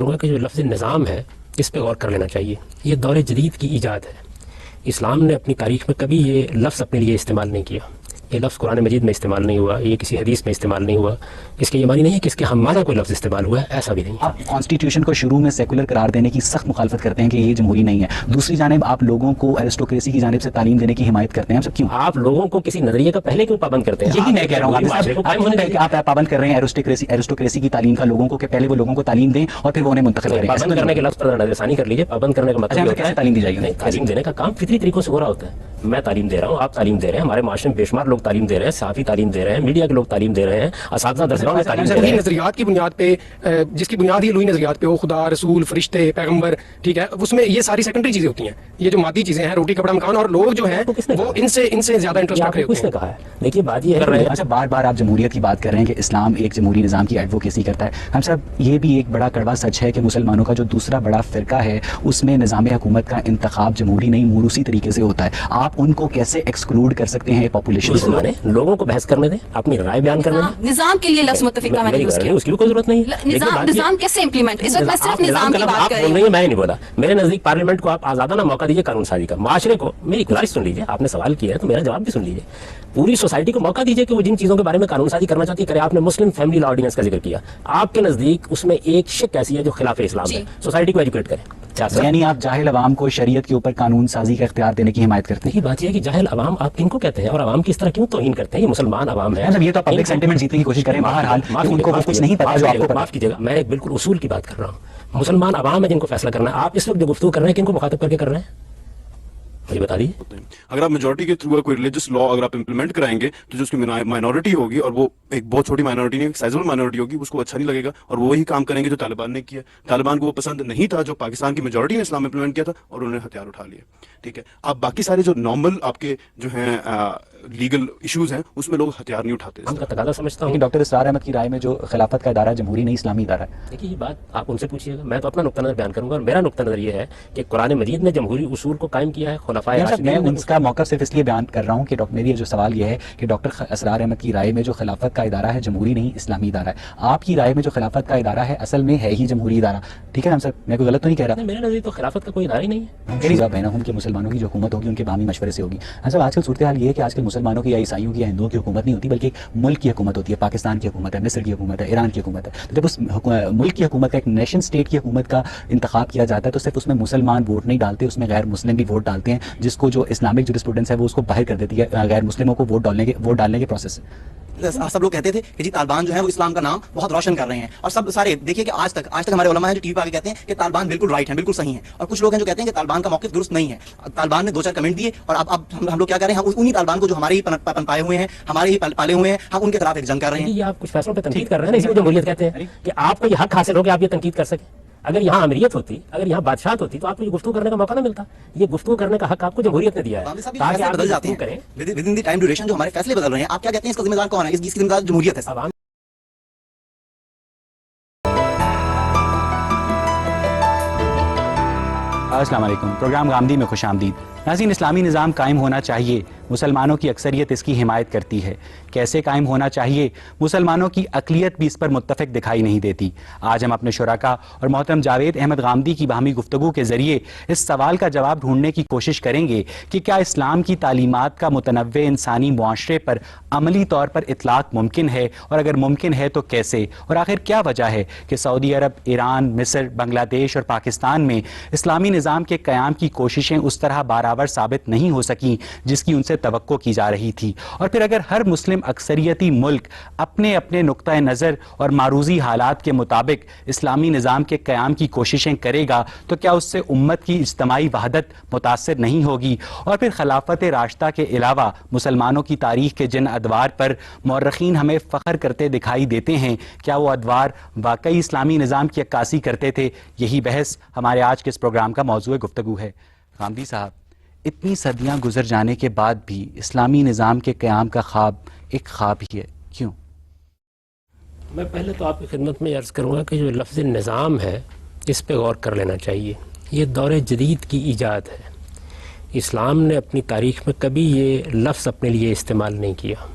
کہ جو لفظ نظام ہے اس پہ غور کر لینا چاہیے. یہ دور جدید کی ایجاد ہے. اسلام نے اپنی تاریخ میں کبھی یہ لفظ اپنے لیے استعمال نہیں کیا. یہ لفظ قرآن مجید میں استعمال نہیں ہوا, یہ کسی حدیث میں استعمال نہیں ہوا. اس کے یہ معنی نہیں ہے کہ اس کے ہمارا کوئی لفظ استعمال ہوا ہے, ایسا بھی نہیں. آپ کانسٹیٹیوشن کو شروع میں سیکولر قرار دینے کی سخت مخالفت کرتے ہیں کہ یہ جمہوری نہیں ہے, دوسری جانب آپ لوگوں کو ایرسٹوکریسی کی جانب سے تعلیم دینے کی حمایت کرتے ہیں. کیوں آپ لوگوں کو کسی نظریے کا پہلے کیوں پابند کرتے ہیں؟ یہی میں کہہ رہا ہوں, آپ پابند کر رہے ہیں ایرسٹوکریسی کی تعلیم کا لوگوں کو, کہ پہلے وہ لوگوں کو تعلیم دیں اور پھر وہ انہیں منتخب کریں. پابند کرنے کے لفظ پر نظر ثانی کر لیجیے. پابند کرنے کا مطلب کیسے تعلیم دی جائے گی؟ تعلیم دینے کا کام فطری طریقوں سے ہو رہا ہوتا ہے. میں تعلیم دے رہا ہوں, آپ تعلیم دے رہے ہیں, ہمارے معاشرے میں بے شمار لوگ تعلیم دے رہے ہیں, صحافی تعلیم دے رہے ہیں, میڈیا کے لوگ تعلیم دے رہے ہیں, اساتذہ درسگاہوں میں تعلیم دے رہے ہیں. نظریات کی بنیاد پہ, جس کی بنیاد ہی الوہی نظریات پہ ہو, خدا, رسول, فرشتے, پیغمبر, ٹھیک ہے, اس میں یہ ساری سیکنڈری چیزیں ہوتی ہیں. یہ جو مادی چیزیں ہیں, روٹی کپڑا مکان, اور لوگ جو ہیں وہ ان سے زیادہ انٹرسٹ رکھ رہے ہیں. کس نے کہا ہے؟ دیکھیے بات یہ ہے, اچھا بار بار آپ جمہوریت کی بات کر رہے ہیں کہ اسلام ایک جمہوری نظام کی ایڈوکیسی کرتا ہے. ہم صاحب یہ بھی ایک بڑا کڑوا سچ ہے کہ مسلمانوں کا جو دوسرا بڑا فرقہ ہے اس میں نظام حکومت کا انتخاب جمہوری نہیں موروثی طریقے سے ہوتا ہے. آپ ان کو کیسے ایکسکلوڈ کر سکتے ہیں پاپولیشن سے؟ لوگوں کو بحث کرنے دیں, اپنی رائے بیان کرنے دیں. نظام کے لیے لفظ متفق کا میں نے یوز کیا, اس کی کوئی ضرورت نہیں ہے. نظام کیسے امپلیمنٹ, اس وقت میں صرف نظام کی بات کر رہی ہوں. نہیں, میں نہیں بولا. میرے نزدیک پارلیمنٹ کو آپ آزادانہ موقع دیجیے قانون سازی کا. معاشرے کو میری گزارش سن لیجیے, آپ نے سوال کیا ہے تو میرا جواب بھی سن لیجیے. پوری سوسائٹی کو موقع دیجیے کہ وہ جن چیزوں کے بارے میں قانون سازی کرنا چاہتی ہے کرے. آپ نے مسلم فیملی لا آرڈیننس کا ذکر کیا, آپ کے نزدیک اس میں ایک شک ایسی ہے جو خلاف اسلام ہے. سوسائٹی کو ایجوکیٹ کریں. یعنی آپ جاہل عوام کو شریعت کے اوپر قانون سازی کا اختیار دینے کی حمایت کرتے ہیں. یہ بات یہ ہے کہ جاہل عوام آپ کن کو کہتے ہیں اور عوام کی اس طرح کیوں توہین کرتے ہیں؟ یہ مسلمان عوام ہے. یہ تو پبلک سینٹیمنٹ جیتنے کی کوشش کریں, بہرحال ان کو کچھ نہیں پتا جو آپ کو پتا. معاف کیجیے گا, میں ایک بالکل اصول کی بات کر رہا ہوں. مسلمان عوام ہے جن کو فیصلہ کرنا ہے. آپ اس وقت جو گفتگو کر رہے ہیں کن کو مخاطب کر کے کر رہے ہیں مجھے بتا دیجیے. اگر آپ میجورٹی کے تھرو کوئی ریلیجس لا اگر آپ امپلیمنٹ کرائیں گے تو جو اس کی مائنورٹی ہوگی, اور وہ ایک بہت چھوٹی مائنورٹی نہیں, ایک سائزبل مائنورٹی ہوگی, اس کو اچھا نہیں لگے گا اور وہ وہی کام کریں گے جو طالبان نے کیا. طالبان کو وہ پسند نہیں تھا جو پاکستان کی میجورٹی نے اسلام امپلیمنٹ کیا تھا, اور انہوں نے ہتھیار اٹھا لیے. ٹھیک ہے, آپ باقی سارے جو نارمل آپ کے جو ہیں لیگل ایشوز ہیں اس میں لوگ ہتھیار نہیں اٹھاتے. ہم کا تقاضا سمجھتا ہوں. ڈاکٹر اسرار احمد کی رائے میں جو خلافت کا ادارہ جمہوری نہیں اسلامی ادارہ ہے. دیکھیے یہ بات آپ ان سے پوچھیے گا, میں تو اپنا نقطہ نظر بیان کروں گا, اور میرا نقطہ نظر یہ ہے کہ قرآن مجید نے جمہوری اصول کو قائم کیا ہے. خلفائے میں اس کا موقف صرف اس لیے بیان کر رہا ہوں کہ میری جو سوال یہ ہے کہ ڈاکٹر اسرار احمد کی رائے میں جو خلافت کا ادارہ ہے جمہوری نہیں اسلامی ادارہ ہے. آپ کی رائے میں جو خلافت کا ادارہ ہے اصل میں ہے ہی جمہوری ادارہ. ٹھیک ہے نا سر, میں کوئی غلط تو نہیں کہہ رہا؟ میرے نظر تو خلافت کا کوئی ادارہ ہی نہیں ہے. میری جواب ہے نا کہ مسلمانوں کی جو حکومت ہوگی ان کے باہمی مشورے سے ہوگی. صاحب آج کل صورتحال یہ ہے کہ آج کل مسلمانوں کی یا عیسائیوں کی یا ہندوؤں کی حکومت نہیں ہوتی بلکہ ایک ملک کی حکومت ہوتی ہے. پاکستان کی حکومت ہے, مصر کی حکومت ہے, ایران کی حکومت ہے. تو جب اس ملک کی حکومت کا, ایک نیشن اسٹیٹ کی حکومت کا انتخاب کیا جاتا ہے تو صرف اس میں مسلمان ووٹ نہیں ڈالتے, اس میں غیر مسلم بھی ووٹ ڈالتے ہیں, جس کو جو اسلامک جورسپروڈنس ہے وہ اس کو باہر کر دیتی ہے غیر مسلموں کو ووٹ ڈالنے کے پروسیس سے. سب لوگ کہتے تھے کہ جی طالبان جو ہے وہ اسلام کا نام بہت روشن کر رہے ہیں, اور سب سارے دیکھیے کہ آج تک ہمارے علماء ہیں جو ٹی وی پہ آگے کہتے ہیں کہ طالبان بالکل رائٹ ہیں, بالکل صحیح ہیں, اور کچھ لوگ ہیں جو کہتے ہیں کہ طالبان کا موقف درست نہیں ہے. طالبان نے 2-4 کمنٹ دیے, اور اب ہم لوگ کیا کر رہے ہیں, ہم انہی طالبان کو جو ہمارے ہی پن پائے ہوئے ہیں, ہمارے ہی پالے ہوئے ہیں, ہم ان کے خلاف ایک جنگ کر رہے ہیں. یہ آپ کچھ فیصلوں پہ تنقید کر رہے ہیں, اسی کو جمہوریت کہتے ہیں کہ آپ کو یہ حق حاصل ہو کہ آپ یہ تنقید کر سکیں. اگر یہاں امریت ہوتی, اگر یہاں بادشاہت ہوتی تو آپ کو یہ گفتگو کرنے کا موقع نہ ملتا. یہ گفتگو کرنے کا حق آپ کو جمہوریت نے دیا ہے تاکہ آپ بدل جاتے ہیں with in the time duration, جو ہمارے فیصلے بدل رہے ہیں. آپ کیا کہتے ہیں اس کا ذمہ دار کون ہے؟ اس کی ذمہ دار جمہوریت ہے. السلام علیکم, پروگرام غامدی میں خوش آمدید. ناظرین, اسلامی نظام قائم ہونا چاہیے, مسلمانوں کی اکثریت اس کی حمایت کرتی ہے. کیسے قائم ہونا چاہیے, مسلمانوں کی اقلیت بھی اس پر متفق دکھائی نہیں دیتی. آج ہم اپنے شرکاء اور محترم جاوید احمد غامدی کی باہمی گفتگو کے ذریعے اس سوال کا جواب ڈھونڈنے کی کوشش کریں گے کہ کیا اسلام کی تعلیمات کا متنوع انسانی معاشرے پر عملی طور پر اطلاق ممکن ہے, اور اگر ممکن ہے تو کیسے, اور آخر کیا وجہ ہے کہ سعودی عرب, ایران, مصر, بنگلہ دیش اور پاکستان میں اسلامی نظام کے قیام کی کوششیں اس طرح برابر ثابت نہیں ہو سکیں جس کی ان سے توقع کی جا رہی تھی. اور پھر اگر ہر مسلم اکثریتی ملک اپنے اپنے نقطہ نظر اور معروضی حالات کے مطابق اسلامی نظام کے قیام کی کوششیں کرے گا تو کیا اس سے امت کی اجتماعی وحدت متاثر نہیں ہوگی؟ اور پھر خلافت راشدہ کے علاوہ مسلمانوں کی تاریخ کے جن ادوار پر مورخین ہمیں فخر کرتے دکھائی دیتے ہیں, کیا وہ ادوار واقعی اسلامی نظام کی عکاسی کرتے تھے؟ یہی بحث ہمارے آج کے اس پروگرام کا موضوع گفتگو ہے. غامدی صاحب, اتنی صدیاں گزر جانے کے بعد بھی اسلامی نظام کے قیام کا خواب ایک خواب ہی ہے, کیوں؟ میں پہلے تو آپ کی خدمت میں عرض کروں گا کہ جو لفظ نظام ہے اس پہ غور کر لینا چاہیے. یہ دور جدید کی ایجاد ہے. اسلام نے اپنی تاریخ میں کبھی یہ لفظ اپنے لیے استعمال نہیں کیا.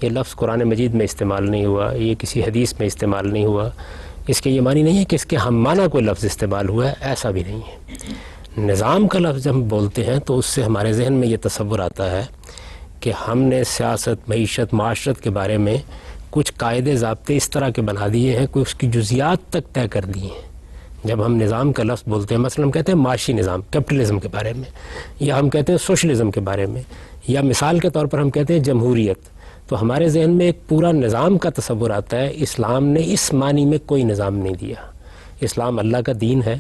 یہ لفظ قرآن مجید میں استعمال نہیں ہوا, یہ کسی حدیث میں استعمال نہیں ہوا, اس کے یہ معنی نہیں ہے کہ اس کے ہم معنی کوئی لفظ استعمال ہوا ہے، ایسا بھی نہیں ہے۔ نظام کا لفظ جب ہم بولتے ہیں تو اس سے ہمارے ذہن میں یہ تصور آتا ہے کہ ہم نے سیاست، معیشت، معاشرت کے بارے میں کچھ قاعدے ضابطے اس طرح کے بنا دیے ہیں، کوئی اس کی جزیات تک طے کر دی ہیں۔ جب ہم نظام کا لفظ بولتے ہیں، مثلا ہم کہتے ہیں معاشی نظام، کیپٹلزم کے بارے میں، یا ہم کہتے ہیں سوشلزم کے بارے میں، یا مثال کے طور پر ہم کہتے ہیں جمہوریت، تو ہمارے ذہن میں ایک پورا نظام کا تصور آتا ہے۔ اسلام نے اس معنی میں کوئی نظام نہیں دیا۔ اسلام اللہ کا دین ہے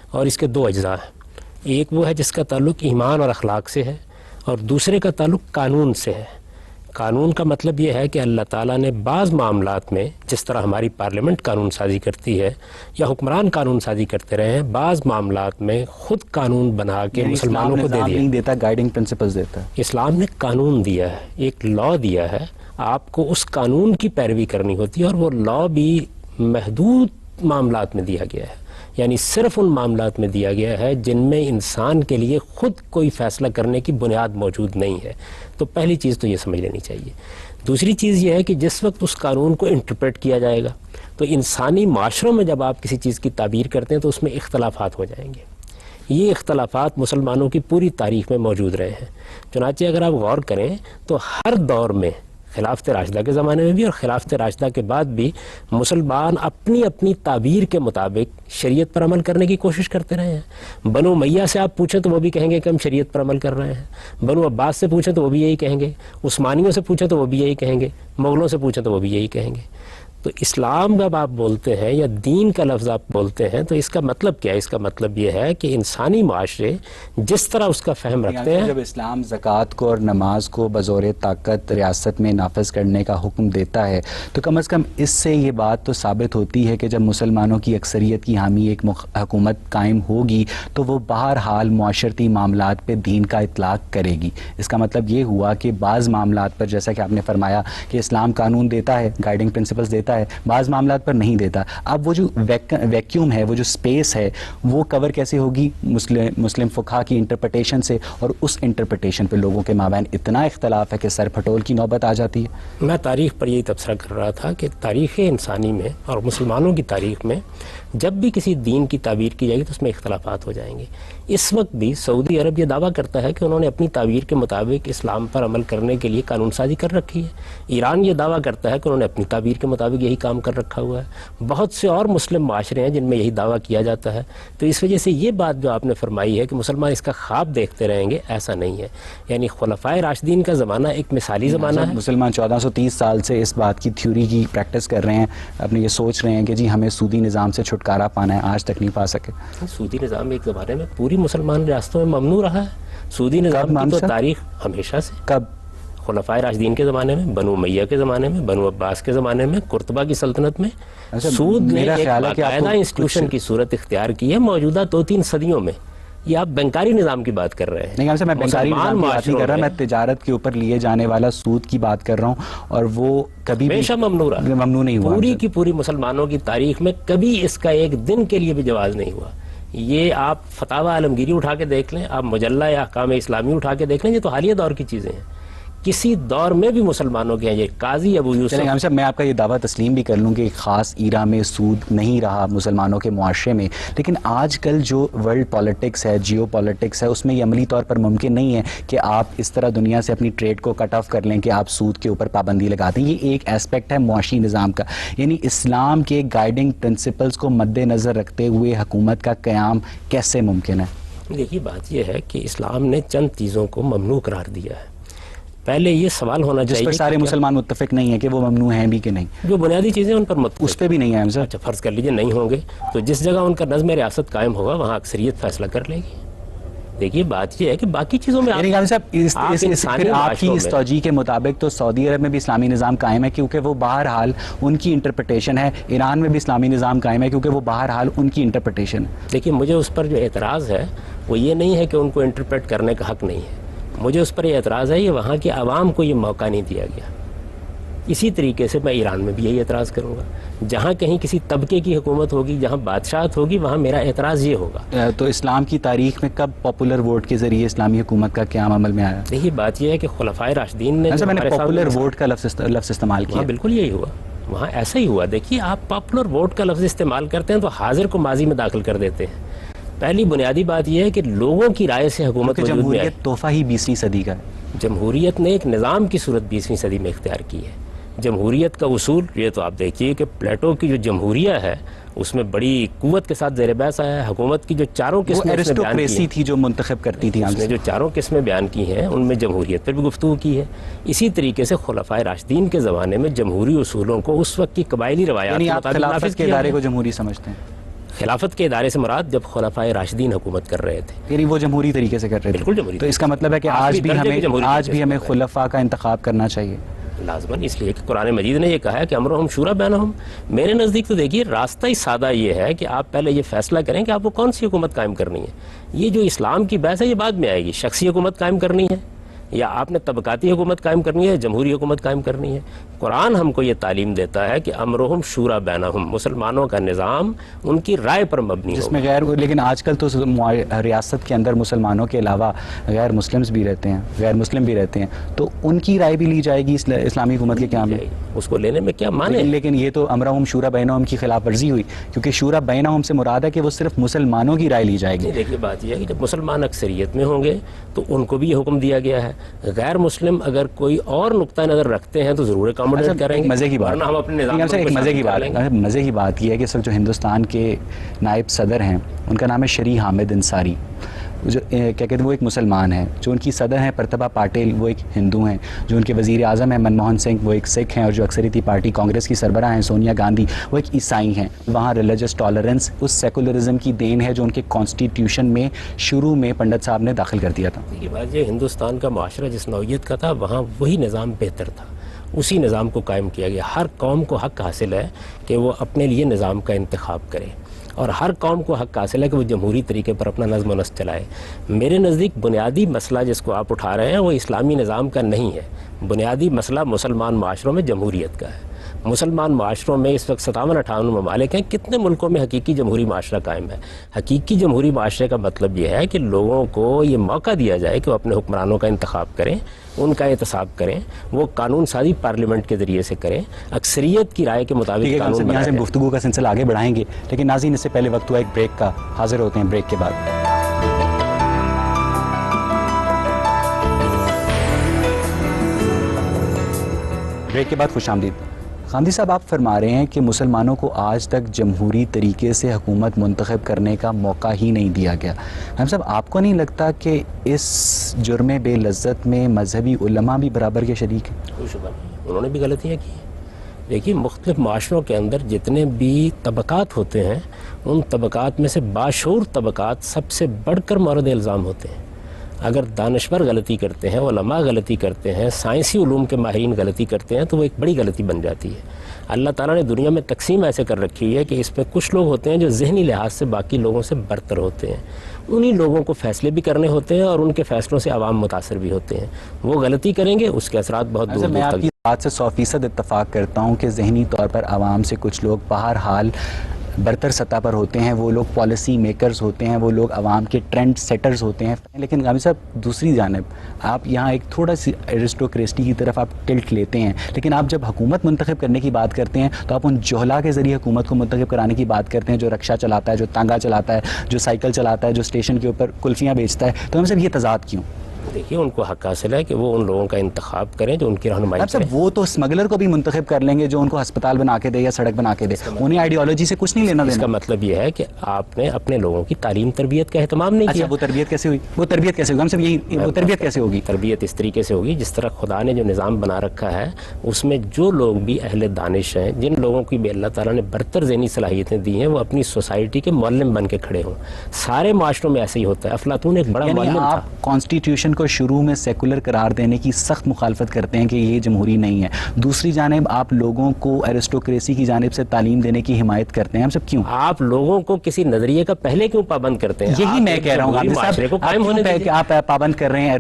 اور اس کے دو اجزاء ہیں، ایک وہ ہے جس کا تعلق ایمان اور اخلاق سے ہے، اور دوسرے کا تعلق قانون سے ہے۔ قانون کا مطلب یہ ہے کہ اللہ تعالیٰ نے بعض معاملات میں، جس طرح ہماری پارلیمنٹ قانون سازی کرتی ہے یا حکمران قانون سازی کرتے رہے ہیں، بعض معاملات میں خود قانون بنا کے مسلمانوں کو دے دیا۔ نہیں دیتا، گائیڈنگ پرنسپلز دیتا ہے۔ اسلام نے قانون دیا ہے، ایک لا دیا ہے، آپ کو اس قانون کی پیروی کرنی ہوتی ہے، اور وہ لا بھی محدود معاملات میں دیا گیا ہے، یعنی صرف ان معاملات میں دیا گیا ہے جن میں انسان کے لیے خود کوئی فیصلہ کرنے کی بنیاد موجود نہیں ہے۔ تو پہلی چیز تو یہ سمجھ لینی چاہیے۔ دوسری چیز یہ ہے کہ جس وقت اس قانون کو انٹرپریٹ کیا جائے گا تو انسانی معاشروں میں جب آپ کسی چیز کی تعبیر کرتے ہیں تو اس میں اختلافات ہو جائیں گے۔ یہ اختلافات مسلمانوں کی پوری تاریخ میں موجود رہے ہیں۔ چنانچہ اگر آپ غور کریں تو ہر دور میں، خلافت راشدہ کے زمانے میں بھی اور خلافت راشدہ کے بعد بھی، مسلمان اپنی اپنی تعبیر کے مطابق شریعت پر عمل کرنے کی کوشش کرتے رہے ہیں۔ بنو امیہ سے آپ پوچھیں تو وہ بھی کہیں گے کہ ہم شریعت پر عمل کر رہے ہیں، بنو عباس سے پوچھیں تو وہ بھی یہی کہیں گے، عثمانیوں سے پوچھیں تو وہ بھی یہی کہیں گے، مغلوں سے پوچھیں تو وہ بھی یہی کہیں گے۔ تو اسلام جب آپ بولتے ہیں یا دین کا لفظ آپ بولتے ہیں تو اس کا مطلب کیا ہے؟ اس کا مطلب یہ ہے کہ انسانی معاشرے جس طرح اس کا فہم رکھتے ہیں، جب اسلام زکوٰۃ کو اور نماز کو بزور طاقت ریاست میں نافذ کرنے کا حکم دیتا ہے تو کم از کم اس سے یہ بات تو ثابت ہوتی ہے کہ جب مسلمانوں کی اکثریت کی حامی ایک حکومت قائم ہوگی تو وہ بہرحال معاشرتی معاملات پہ دین کا اطلاق کرے گی۔ اس کا مطلب یہ ہوا کہ بعض معاملات پر، جیسا کہ آپ نے فرمایا کہ اسلام قانون دیتا ہے، گائیڈنگ پرنسپلز دیتا ہے، بعض معاملات پر نہیں دیتا۔ اب وہ جو ویکیوم ہے، وہ جو سپیس ہے، وہ کور کیسے ہوگی؟ مسلم فقہا کی انٹرپریٹیشن سے، اور اس انٹرپریٹیشن پہ لوگوں کے مابین اتنا اختلاف ہے کہ سر پھٹول کی نوبت آ جاتی ہے۔ میں تاریخ پر یہی تبصرہ کر رہا تھا کہ تاریخ انسانی میں اور مسلمانوں کی تاریخ میں جب بھی کسی دین کی تعبیر کی جائے گی تو اس میں اختلافات ہو جائیں گے۔ اس وقت بھی سعودی عرب یہ دعویٰ کرتا ہے کہ انہوں نے اپنی تعبیر کے مطابق اسلام پر عمل کرنے کے لیے قانون سازی کر رکھی ہے۔ ایران یہ دعویٰ کرتا ہے کہ انہوں نے اپنی تعبیر کے مطابق یہی کام کر رکھا ہوا ہے۔ بہت سے اور مسلم معاشرے ہیں جن میں یہی دعویٰ کیا جاتا ہے۔ تو اس وجہ سے یہ بات جو آپ نے فرمائی ہے کہ مسلمان اس کا خواب دیکھتے رہیں گے، ایسا نہیں ہے۔ یعنی خلفائے راشدین کا زمانہ ایک مثالی زمانہ ہے۔ مسلمان 1430 سال سے اس بات کی تھیوری کی پریکٹس کر رہے ہیں، اپنے یہ سوچ رہے ہیں کہ جی ہمیں سودی نظام سے چھٹکارا پانا ہے، آج تک نہیں پا سکے۔ سودی نظام ایک زمانے میں پوری مسلمان ریاستوں میں ممنوع رہا ہے۔ سودی نظام کی تو تاریخ ہمیشہ سے، کب؟ خلفائے راشدین کے زمانے میں، بنو امیہ کے زمانے میں، بنو عباس کے زمانے میں، قرطبہ کی سلطنت میں سود نے ایک باقاعدہ انسٹیٹیوشن کی صورت اختیار کی ہے موجودہ 2-3 صدیوں میں۔ یہ آپ بینکاری نظام کی بات کر رہے ہیں۔ نہیں، میں بینکاری نظام کی بات نہیں کر رہا، میں تجارت کے اوپر لیے جانے والا سود کی بات کر رہا ہوں، اور وہ کبھی ہمیشہ ممنوع رہا، ممنوع نہیں ہوا۔ پوری کی پوری مسلمانوں کی تاریخ میں کبھی اس کا ایک دن کے لیے بھی جواز نہیں ہوا۔ یہ آپ فتاوی عالمگیری اٹھا کے دیکھ لیں، آپ مجلہ یا احکام اسلامی اٹھا کے دیکھ لیں، یہ تو حالیہ دور کی چیزیں ہیں۔ کسی دور میں بھی مسلمانوں کے ہیں یہ قاضی ابو یوسف۔ میں آپ کا یہ دعویٰ تسلیم بھی کر لوں کہ ایک خاص ایرا میں سود نہیں رہا مسلمانوں کے معاشرے میں، لیکن آج کل جو ورلڈ پالیٹکس ہے، جیو پالیٹکس ہے، اس میں یہ عملی طور پر ممکن نہیں ہے کہ آپ اس طرح دنیا سے اپنی ٹریڈ کو کٹ آف کر لیں کہ آپ سود کے اوپر پابندی لگا دیں۔ یہ ایک ایسپیکٹ ہے معاشی نظام کا، یعنی اسلام کے گائیڈنگ پرنسپلز کو مد نظر رکھتے ہوئے حکومت کا قیام کیسے ممکن ہے؟ دیکھیے بات یہ ہے کہ اسلام نے چند چیزوں کو ممنوع قرار دیا ہے۔ پہلے یہ سوال ہونا چاہیے، جس پر سارے مسلمان متفق نہیں ہیں کہ وہ ممنوع ہیں بھی کہ نہیں، جو بنیادی چیزیں ان پر متفق، اس پہ بھی نہیں ہے۔ اچھا فرض کر لیجیے نہیں ہوں گے تو جس جگہ ان کا نظم ریاست قائم ہوگا وہاں اکثریت فیصلہ کر لے گی۔ دیکھیے بات یہ ہے کہ باقی چیزوں میں آپ کی اس توجیہ کے مطابق تو سعودی عرب میں بھی اسلامی نظام قائم ہے کیونکہ وہ بہرحال ان کی انٹرپریٹیشن ہے، ایران میں بھی اسلامی نظام قائم ہے کیونکہ وہ بہرحال ان کی انٹرپریٹیشن ہے۔ دیکھیے مجھے اس پر جو اعتراض ہے وہ یہ نہیں ہے کہ ان کو انٹرپریٹ کرنے کا حق نہیں ہے، مجھے اس پر یہ اعتراض ہے یہ وہاں کے عوام کو یہ موقع نہیں دیا گیا۔ اسی طریقے سے میں ایران میں بھی یہی اعتراض کروں گا، جہاں کہیں کسی طبقے کی حکومت ہوگی، جہاں بادشاہت ہوگی، وہاں میرا اعتراض یہ ہوگا۔ تو اسلام کی تاریخ میں کب پاپولر ووٹ کے ذریعے اسلامی حکومت کا قیام عمل میں آیا؟ دیکھیے بات یہ ہے کہ خلفائے راشدین نے پاپولر ووٹ کا لفظ استعمال کیا، بالکل یہی ہوا، وہاں ایسا ہی ہوا. دیکھیے آپ پاپولر ووٹ کا لفظ استعمال کرتے ہیں تو حاضر کو ماضی میں داخل کر دیتے ہیں. پہلی بنیادی بات یہ ہے کہ لوگوں کی رائے سے حکومت وجود میں آئی. جمہوریت تحفہ ہی 20ویں صدی کا ہے. جمہوریت نے ایک نظام کی صورت 20ویں صدی میں اختیار کی ہے. جمہوریت کا اصول یہ تو آپ دیکھیے کہ پلیٹو کی جو جمہوریہ ہے اس میں بڑی قوت کے ساتھ زیر بحث آیا ہے. حکومت کی جو چاروں قسمیں اس میں بیان کی ایرسٹوکریسی تھی جو منتخب کرتی تھی. اس نے جو چاروں قسمیں بیان کی ہیں ان میں جمہوریت پر بھی گفتگو کی ہے. اسی طریقے سے خلفائے راشدین کے زمانے میں جمہوری اصولوں کو اس وقت کی قبائلی روایات یعنی کے آپ مطابق نافذ خلافت کے کیا ادارے گیا. کو جمہوری سمجھتے ہیں؟ خلافت کے ادارے سے مراد جب خلفائے راشدین حکومت کر رہے تھے. یعنی وہ جمہوری طریقے سے کر رہے تھے. بالکل جمہوری تو اس کا مطلب ہے کہ آخری درجے کی جمہوری آج طریقے بھی سے ہمیں کر رہے ہیں. خلفاء کا انتخاب کرنا چاہیے لازماً، اس لیے کہ قرآن مجید نے یہ کہا ہے کہ امرہم شورا بینہم. میرے نزدیک تو دیکھیے راستہ ہی سادہ یہ ہے کہ آپ پہلے یہ فیصلہ کریں کہ آپ کو کون سی حکومت قائم کرنی ہے. یہ جو اسلام کی بحث ہے یہ بعد میں آئے گی. شخصی حکومت قائم کرنی ہے یا آپ نے طبقاتی حکومت قائم کرنی ہے، جمہوری حکومت قائم کرنی ہے. قرآن ہم کو یہ تعلیم دیتا ہے کہ امرہم شورا بینہم، مسلمانوں کا نظام ان کی رائے پر مبنی جس ہو. میں لیکن آج کل تو ریاست کے اندر مسلمانوں کے علاوہ غیر مسلمز بھی رہتے ہیں، غیر مسلم بھی رہتے ہیں، تو ان کی رائے بھی لی جائے گی اسلامی حکومت کے قیام میں. اس کو لینے میں کیا مانے؟ لیکن یہ تو امرہم شورا بینہم کی خلاف ورزی ہوئی، کیونکہ شورا بینہم سے مراد ہے کہ وہ صرف مسلمانوں کی رائے لی جائے گی. دیکھیے بات یہ ہے کہ جب مسلمان اکثریت میں ہوں گے تو ان کو بھی یہ حکم دیا گیا ہے. غیر مسلم اگر کوئی اور نقطہ نظر رکھتے ہیں تو ضرور اکاموڈیٹ کریں گے. مزے کی بات ورنہ ہم اپنے نظام ایک مزے کی بات یہ ہے کہ اس وقت جو ہندوستان کے نائب صدر ہیں ان کا نام ہے شری حامد انصاری، جو کیا کہتے ہیں وہ ایک مسلمان ہیں. جو ان کی صدر ہیں پرتبھا پاٹل وہ ایک ہندو ہیں. جو ان کے وزیر اعظم ہیں منموہن سنگھ وہ ایک سکھ ہیں. اور جو اکثریتی پارٹی کانگریس کی سربراہ ہیں سونیا گاندھی وہ ایک عیسائی ہیں. وہاں ریلیجس ٹالرنس اس سیکولرزم کی دین ہے جو ان کے کانسٹیٹیوشن میں شروع میں پنڈت صاحب نے داخل کر دیا تھا. یہ بات یہ ہندوستان کا معاشرہ جس نوعیت کا تھا وہاں وہی نظام بہتر تھا. اسی نظام کو قائم کیا گیا. ہر قوم کو حق حاصل ہے کہ وہ اپنے لیے نظام کا انتخاب کرے اور ہر قوم کو حق حاصل ہے کہ وہ جمہوری طریقے پر اپنا نظم و نسق چلائے. میرے نزدیک بنیادی مسئلہ جس کو آپ اٹھا رہے ہیں وہ اسلامی نظام کا نہیں ہے. بنیادی مسئلہ مسلمان معاشروں میں جمہوریت کا ہے. مسلمان معاشروں میں اس وقت 57-58 ممالک ہیں. کتنے ملکوں میں حقیقی جمہوری معاشرہ قائم ہے؟ حقیقی جمہوری معاشرے کا مطلب یہ ہے کہ لوگوں کو یہ موقع دیا جائے کہ وہ اپنے حکمرانوں کا انتخاب کریں، ان کا احتساب کریں، وہ قانون سازی پارلیمنٹ کے ذریعے سے کریں، اکثریت کی رائے کے مطابق قانون یہاں بنائے سے جائیں. گفتگو کا سلسلہ آگے بڑھائیں گے، لیکن ناظرین اس سے پہلے وقت ہوا ایک بریک کا. حاضر ہوتے ہیں بریک کے بعد. بریک کے بعد خوش آمدید. خامدی صاحب آپ فرما رہے ہیں کہ مسلمانوں کو آج تک جمہوری طریقے سے حکومت منتخب کرنے کا موقع ہی نہیں دیا گیا. ہم صاحب آپ کو نہیں لگتا کہ اس جرم بے لذت میں مذہبی علماء بھی برابر کے شریک ہیں؟ کوئی شبہ نہیں، انہوں نے بھی غلطیاں کی ہیں. دیکھیے مختلف معاشروں کے اندر جتنے بھی طبقات ہوتے ہیں ان طبقات میں سے باشعور طبقات سب سے بڑھ کر مورد الزام ہوتے ہیں. اگر دانشور غلطی کرتے ہیں، علماء غلطی کرتے ہیں، سائنسی علوم کے ماہرین غلطی کرتے ہیں تو وہ ایک بڑی غلطی بن جاتی ہے. اللہ تعالیٰ نے دنیا میں تقسیم ایسے کر رکھی ہے کہ اس میں کچھ لوگ ہوتے ہیں جو ذہنی لحاظ سے باقی لوگوں سے برتر ہوتے ہیں. انہی لوگوں کو فیصلے بھی کرنے ہوتے ہیں اور ان کے فیصلوں سے عوام متاثر بھی ہوتے ہیں. وہ غلطی کریں گے اس کے اثرات بہت دور میں دور آپ تک. کی بات سے 100% اتفاق کرتا ہوں کہ ذہنی طور پر عوام سے کچھ لوگ بہرحال برتر سطح پر ہوتے ہیں. وہ لوگ پالیسی میکرز ہوتے ہیں، وہ لوگ عوام کے ٹرینڈ سیٹرز ہوتے ہیں. لیکن غامی صاحب دوسری جانب آپ یہاں ایک تھوڑا سی ایرسٹوکریسی کی طرف آپ ٹلٹ لیتے ہیں، لیکن آپ جب حکومت منتخب کرنے کی بات کرتے ہیں تو آپ ان جوہلا کے ذریعے حکومت کو منتخب کرانے کی بات کرتے ہیں، جو رکشہ چلاتا ہے، جو تانگا چلاتا ہے، جو سائیکل چلاتا ہے، جو اسٹیشن کے اوپر کلفیاں بیچتا ہے. تو ہم صاحب یہ تضاد کیوں؟ دیکھیے ان کو حق حاصل ہے کہ وہ ان لوگوں کا انتخاب کریں جو ان کی رہنمائی کریں. وہ تو اسمگلر کو بھی منتخب کر لیں گے جو ان کو ہسپتال بنا کے دے یا سڑک بنا کے دے. انہیں آئیڈیالوجی سے کچھ نہیں لینا دینا. اس کا مطلب یہ ہے کہ آپ نے اپنے لوگوں کی تعلیم تربیت کا اہتمام نہیں کیا. وہ تربیت کیسے ہوئی؟ وہ تربیت کیسے ہوگی؟ ہم سب یہی وہ تربیت کیسے ہوگی؟ تربیت اس طریقے سے ہوگی جس طرح خدا نے جو نظام بنا رکھا ہے اس میں جو لوگ بھی اہل دانش ہیں، جن لوگوں کی بھی اللہ تعالیٰ نے برتر ذہنی صلاحیتیں دی ہیں، وہ اپنی سوسائٹی کے معلم بن کے کھڑے ہوں. سارے معاشروں میں ایسے ہی ہوتا ہے. افلاطون ایک بڑا معلم تھا. آپ کانسٹیٹیوشن کو شروع میں سیکولر قرار دینے کی سخت مخالفت کرتے ہیں کہ یہ جمہوری نہیں ہے. دوسری جانب آپ لوگوں کو ایرسٹوکریسی کی جانب سے تعلیم دینے کی حمایت کرتے ہیں. ہم سب کیوں؟ آپ لوگوں کو کسی نظریے کا پہلے کیوں پابند کرتے ہیں؟ یہی میں کہہ رہا ہوں معاشرے کو قائم ہونے دیجیے. کہ آپ پابند کر رہے ہیں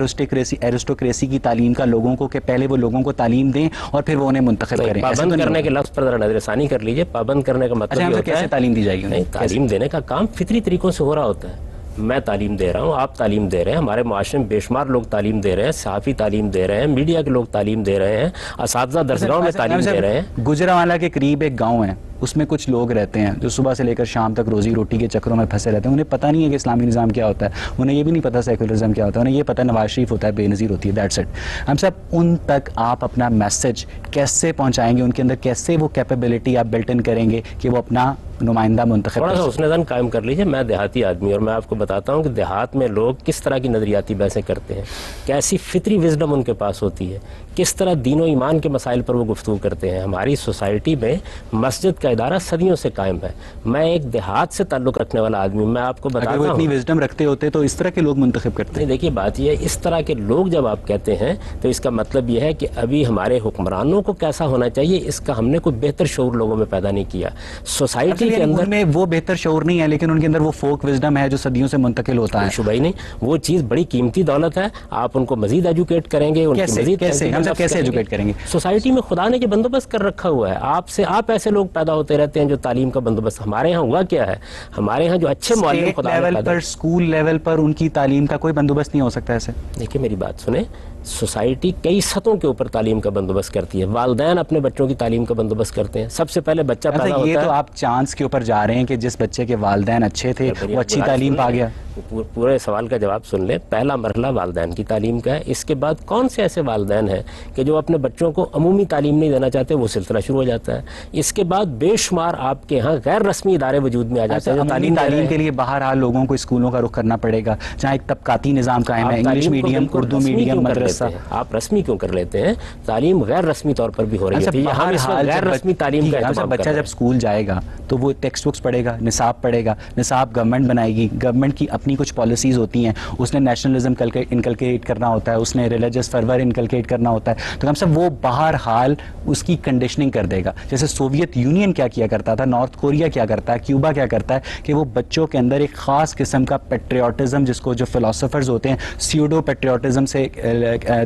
ایرسٹوکریسی کی تعلیم کا لوگوں کو، کہ پہلے وہ لوگوں کو تعلیم دیں اور پھر وہ انہیں منتخب کریں. پابند کرنے کے لفظ پر ذرا نظر ثانی کر لیجیے. پابند کرنے کا مطلب یہ ہوتا ہے کیسے تعلیم دی جائے گی؟ نہیں، تعلیم دینے کا کام فطری طریقوں سے ہو رہا ہوتا ہے. میں تعلیم دے رہا ہوں, آپ تعلیم دے رہے ہیں, ہمارے معاشرے میں بے شمار لوگ تعلیم دے رہے ہیں, صحافی تعلیم دے رہے ہیں, میڈیا کے لوگ تعلیم دے رہے ہیں, اساتذہ درسگاہوں میں تعلیم دے رہے ہیں. گجرانوالہ کے قریب ایک گاؤں ہے, اس میں کچھ لوگ رہتے ہیں جو صبح سے لے کر شام تک روزی روٹی کے چکروں میں پھنسے رہتے ہیں. انہیں پتہ نہیں ہے کہ اسلامی نظام کیا ہوتا ہے, انہیں یہ بھی نہیں پتہ سیکولرزم کیا ہوتا ہے, انہیں یہ پتہ نواز شریف ہوتا ہے, بے نظیر ہوتی ہے, دیٹس اٹ. ہم سب ان تک آپ اپنا میسج کیسے پہنچائیں گے, ان کے اندر کیسے وہ کیپیبلٹی آپ بلٹ ان کریں گے کہ وہ اپنا نمائندہ منتخب تھوڑا کر سا سکیں؟ اس نظام قائم کر لیجیے. میں دیہاتی آدمی, اور میں آپ کو بتاتا ہوں کہ دیہات میں لوگ کس طرح کی نظریاتی بحثیں کرتے ہیں, کیسی فطری وزڈم ان کے پاس ہوتی ہے, کس طرح دین و ایمان کے مسائل پر وہ گفتگو کرتے ہیں. ہماری سوسائٹی میں مسجد کا ادارہ صدیوں سے قائم ہے. میں ایک دیہات سے تعلق رکھنے والا آدمی ہوں, میں آپ کو بتاتا اگر وہ ہوں. اتنی وزڈم رکھتے ہوتے تو اس طرح کے لوگ منتخب کرتے نہیں, دیکھیے بات یہ ہے, اس طرح کے لوگ جب آپ کہتے ہیں تو اس کا مطلب یہ ہے کہ ابھی ہمارے حکمرانوں کو کیسا ہونا چاہیے اس کا ہم نے کوئی بہتر شعور لوگوں میں پیدا نہیں کیا. سوسائٹی کے اندر میں وہ بہتر شعور نہیں ہے, لیکن ان کے اندر وہ فوک وزڈم ہے جو صدیوں سے منتقل ہوتا ہے. شبہ ہی نہیں, وہ چیز بڑی قیمتی دولت ہے. آپ ان کو مزید ایجوکیٹ کریں گے, ان کی مزید ہم سب کیسے ایجوکیٹ کریں گے؟ سوسائٹی میں خدا نے جو بندوبست کر رکھا ہوا ہے, آپ ایسے لوگ پیدا ہوتے رہتے ہیں جو تعلیم کا بندوبست. ہمارے ہاں ہوا کیا ہے, ہمارے ہاں جو اچھے معلم خدا نے پیدا, پر اسکول لیول پر ان کی تعلیم کا کوئی بندوبست نہیں ہو سکتا ایسے. دیکھیے میری بات سنیں, سوسائٹی کئی سطحوں کے اوپر تعلیم کا بندوبست کرتی ہے. والدین اپنے بچوں کی تعلیم کا بندوبست کرتے ہیں. سب سے پہلے بچہ پیدا ہوتا ہے, یہ تو آپ چانس کے اوپر جا رہے ہیں کہ جس بچے کے والدین اچھے تھے وہ اچھی تعلیم پا گیا. پورے سوال کا جواب سن لیں. پہلا مرحلہ والدین کی تعلیم کا ہے. اس کے بعد کون سے ایسے والدین ہیں کہ جو اپنے بچوں کو عمومی تعلیم نہیں دینا چاہتے, وہ سلسلہ شروع ہو جاتا ہے. اس کے بعد بے شمار آپ کے ہاں غیر رسمی ادارے وجود میں آ جاتے ہیں. تعلیم کے لیے بہرحال لوگوں کو اسکولوں کا رخ کرنا پڑے گا, جہاں ایک طبقاتی نظام قائم ہے, انگلش میڈیم, اردو میڈیم, مدرسہ. آپ رسمی کیوں کر لیتے ہیں؟ تعلیم غیر رسمی طور پر بھی ہو رہی ہے. ہم اس وقت غیر رسمی تعلیم کا بچہ جب اسکول جائے گا تو وہ ٹیکسٹ بکس پڑھے گا, نصاب پڑھے گا. نصاب گورنمنٹ بنائے گی, گورنمنٹ کی اپنی کچھ پالیسیز ہوتی ہیں, اس نے نیشنلزم انکلکیٹ کرنا ہوتا ہے, اس نے ریلیجس فرور انکلکیٹ کرنا ہوتا ہے. تو ہم سب وہ بہرحال اس کی کنڈیشننگ کر دے گا. جیسے سوویت یونین کیا کرتا تھا, نارتھ کوریا کیا کرتا ہے, کیوبا کیا کرتا ہے, کہ وہ بچوں کے اندر ایک خاص قسم کا پیٹریوٹزم, جس کو جو فلاسفرز ہوتے ہیں سیوڈو پیٹریوٹزم سے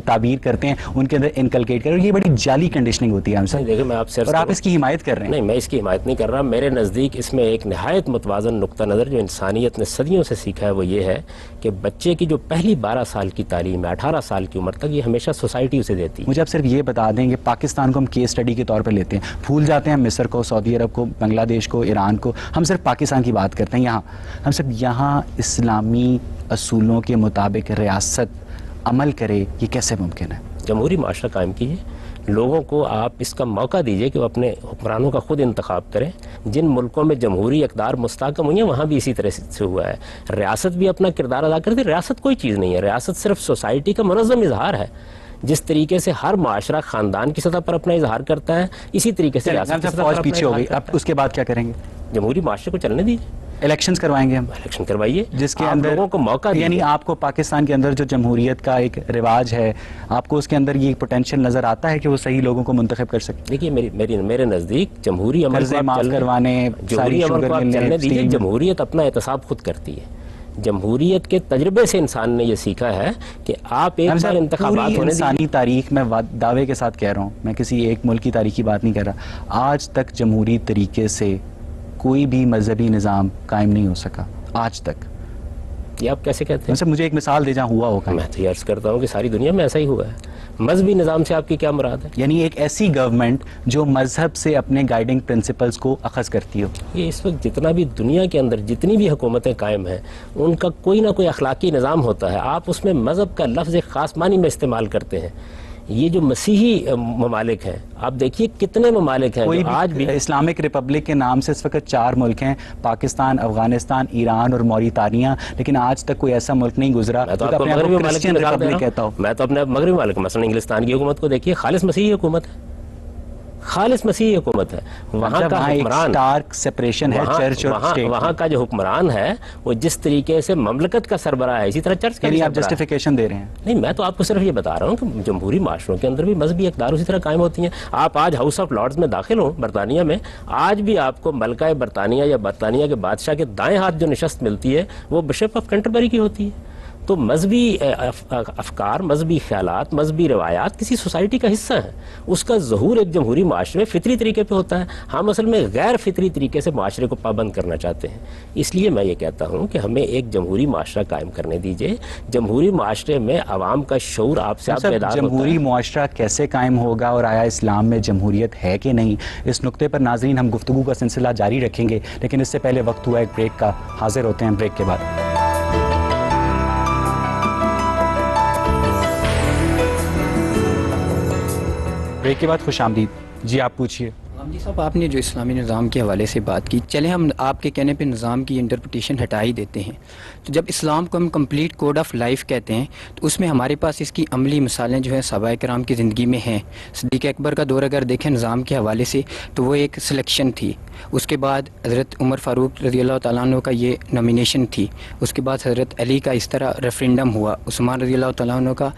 تعبیر کرتے ہیں, ان کے اندر انکلکیٹ کریں. یہ بڑی جعلی کنڈیشننگ ہوتی ہے ہم سے. دیکھیں میں آپ سے, اور آپ اس کی حمایت کر رہے ہیں. نہیں, میں اس کی حمایت نہیں کر رہا. میرے نزدیک اس میں ایک نہایت متوازن نقطہ نظر جو انسانیت نے صدیوں سے سیکھا ہے وہ یہ ہے کہ بچے کی جو پہلی 12 سال کی تعلیم ہے 18 سال کی عمر تک, یہ ہمیشہ سوسائٹی اسے دیتی ہے. مجھے آپ صرف یہ بتا دیں کہ پاکستان کو ہم کیس اسٹڈی کے طور پہ لیتے ہیں, بھول جاتے ہیں مصر کو, سعودی عرب کو, بنگلہ دیش کو, ایران کو. ہم صرف پاکستان کی بات کرتے ہیں. ہم سب یہاں اسلامی اصولوں کے مطابق ریاست عمل کرے, یہ کیسے ممکن ہے؟ جمہوری معاشرہ قائم کیجیے, لوگوں کو آپ اس کا موقع دیجئے کہ وہ اپنے حکمرانوں کا خود انتخاب کریں. جن ملکوں میں جمہوری اقدار مستحکم ہوئی ہیں وہاں بھی اسی طرح سے ہوا ہے. ریاست بھی اپنا کردار ادا کرتی ہے. ریاست کوئی چیز نہیں ہے, ریاست صرف سوسائٹی کا منظم اظہار ہے. جس طریقے سے ہر معاشرہ خاندان کی سطح پر اپنا اظہار کرتا ہے, اسی طریقے سے ریاست کی سطح پر پیچھے ہو گئی. اب اس کے بعد کیا کریں گے؟ جمہوری معاشرے کو چلنے دیجیے, الیکشنز کروائیں گے ہم. الیکشن کروائیے جس کے اندر لوگوں کو موقع دیجیے. یعنی آپ کو پاکستان کے اندر جو جمہوریت کا ایک رواج ہے, آپ کو اس کے اندر یہ پوٹینشیل نظر آتا ہے کہ وہ صحیح لوگوں کو منتخب کر سکتے؟ دیکھیے میرے نزدیک جمہوری عمل کو معاف کروانے, جمہوری عمل کو چلنے دیجیے. جمہوریت اپنا احتساب خود کرتی ہے. جمہوریت کے تجربے سے انسان نے یہ سیکھا ہے کہ آپ ایک بار انتخابات ہونے انسانی تاریخ میں دعوے کے ساتھ کہہ رہا ہوں, میں کسی ایک ملک کی تاریخ کی بات نہیں کر رہا, آج تک جمہوری طریقے سے کوئی بھی مذہبی نظام قائم نہیں ہو سکا آج تک. یہ آپ کیسے کہتے ہیں؟ مجھے ایک مثال دے جہاں ہوا ہوگا. میں تو عرض کرتا ہوں کہ ساری دنیا میں ایسا ہی ہوا ہے. مذہبی نظام سے آپ کی کیا مراد ہے؟ یعنی ایک ایسی گورنمنٹ جو مذہب سے اپنے گائیڈنگ پرنسپلز کو اخذ کرتی ہو. یہ اس وقت جتنا بھی دنیا کے اندر جتنی بھی حکومتیں قائم ہیں ان کا کوئی نہ کوئی اخلاقی نظام ہوتا ہے. آپ اس میں مذہب کا لفظ ایک خاص معنی میں استعمال کرتے ہیں. یہ جو مسیحی ممالک ہیں, آپ دیکھیے کتنے ممالک ہیں جو آج بھی اسلامک ریپبلک کے نام سے اس وقت 4 ملک ہیں, پاکستان, افغانستان, ایران اور موریتانیہ, لیکن آج تک کوئی ایسا ملک نہیں گزرا. میں تو اپنے مغربی ممالک مثلا انگلستان کی حکومت کو دیکھیے, خالص مسیحی حکومت ہے, خالص مسیحی حکومت ہے. وہاں کا حکمران سپریشن ہے چرچ اور اسٹیٹ. وہاں کا جو حکمران ہے وہ جس طریقے سے مملکت کا سربراہ ہے اسی طرح چرچ کا. آپ جسٹیفیکیشن دے رہے ہیں؟ نہیں, میں تو آپ کو صرف یہ بتا رہا ہوں کہ جمہوری معاشروں کے اندر بھی مذہبی اقدار اسی طرح قائم ہوتی ہیں. آپ آج ہاؤس آف لارڈز میں داخل ہوں برطانیہ میں, آج بھی آپ کو ملکہ برطانیہ یا برطانیہ کے بادشاہ کے دائیں ہاتھ جو نشست ملتی ہے وہ بشپ آف کینٹربری کی ہوتی ہے. تو مذہبی افکار، مذہبی خیالات، مذہبی روایات کسی سوسائٹی کا حصہ ہیں. اس کا ظہور ایک جمہوری معاشرے میں فطری طریقے پہ ہوتا ہے. ہم اصل میں غیر فطری طریقے سے معاشرے کو پابند کرنا چاہتے ہیں. اس لیے میں یہ کہتا ہوں کہ ہمیں ایک جمہوری معاشرہ قائم کرنے دیجئے. جمہوری معاشرے میں عوام کا شعور آپ سے آپ بیدار ہوتا ہے. جمہوری معاشرہ کیسے قائم ہوگا اور آیا اسلام میں جمہوریت ہے کہ نہیں، اس نقطے پر ناظرین ہم گفتگو کا سلسلہ جاری رکھیں گے، لیکن اس سے پہلے وقت ہوا ایک بریک کا. حاضر ہوتے ہیں بریک کے بعد. بریک کے بعد خوش آمدید. جی آپ پوچھیے. غامدی صاحب، آپ نے جو اسلامی نظام کے حوالے سے بات کی، چلیں ہم آپ کے کہنے پہ نظام کی انٹرپریٹیشن ہٹا ہی دیتے ہیں. تو جب اسلام کو ہم کمپلیٹ کوڈ آف لائف کہتے ہیں تو اس میں ہمارے پاس اس کی عملی مثالیں جو ہیں صحابہ کرام کی زندگی میں ہیں. صدیق اکبر کا دور اگر دیکھیں نظام کے حوالے سے تو وہ ایک سلیکشن تھی. اس کے بعد حضرت عمر فاروق رضی اللہ تعالیٰ عنہ کا یہ نامینیشن تھی. اس کے بعد حضرت علی کا اس طرح ریفرینڈم ہوا. عثمان رضی اللہ تعالیٰ عنہ کا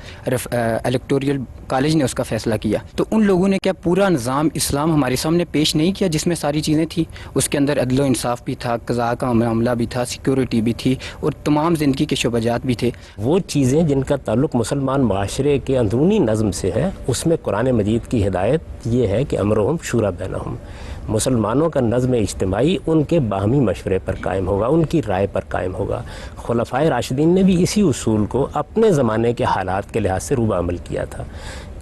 الیکٹوریل کالج نے اس کا فیصلہ کیا. تو ان لوگوں نے کیا پورا نظام اسلام ہمارے سامنے پیش نہیں کیا جس میں ساری چیزیں تھیں؟ اس کے اندر عدل و انصاف بھی تھا، قضاء کا معاملہ بھی تھا، سیکیورٹی بھی تھی، اور تمام زندگی کے شعبجات بھی تھے. وہ چیزیں جن کا تعلق مسلمان معاشرے کے اندرونی نظم سے ہے، اس میں قرآن مجید کی ہدایت یہ ہے کہ امرہم شورا بینہم. مسلمانوں کا نظم اجتماعی ان کے باہمی مشورے پر قائم ہوگا، ان کی رائے پر قائم ہوگا. خلفائے راشدین نے بھی اسی اصول کو اپنے زمانے کے حالات کے لحاظ سے روبہ عمل کیا تھا.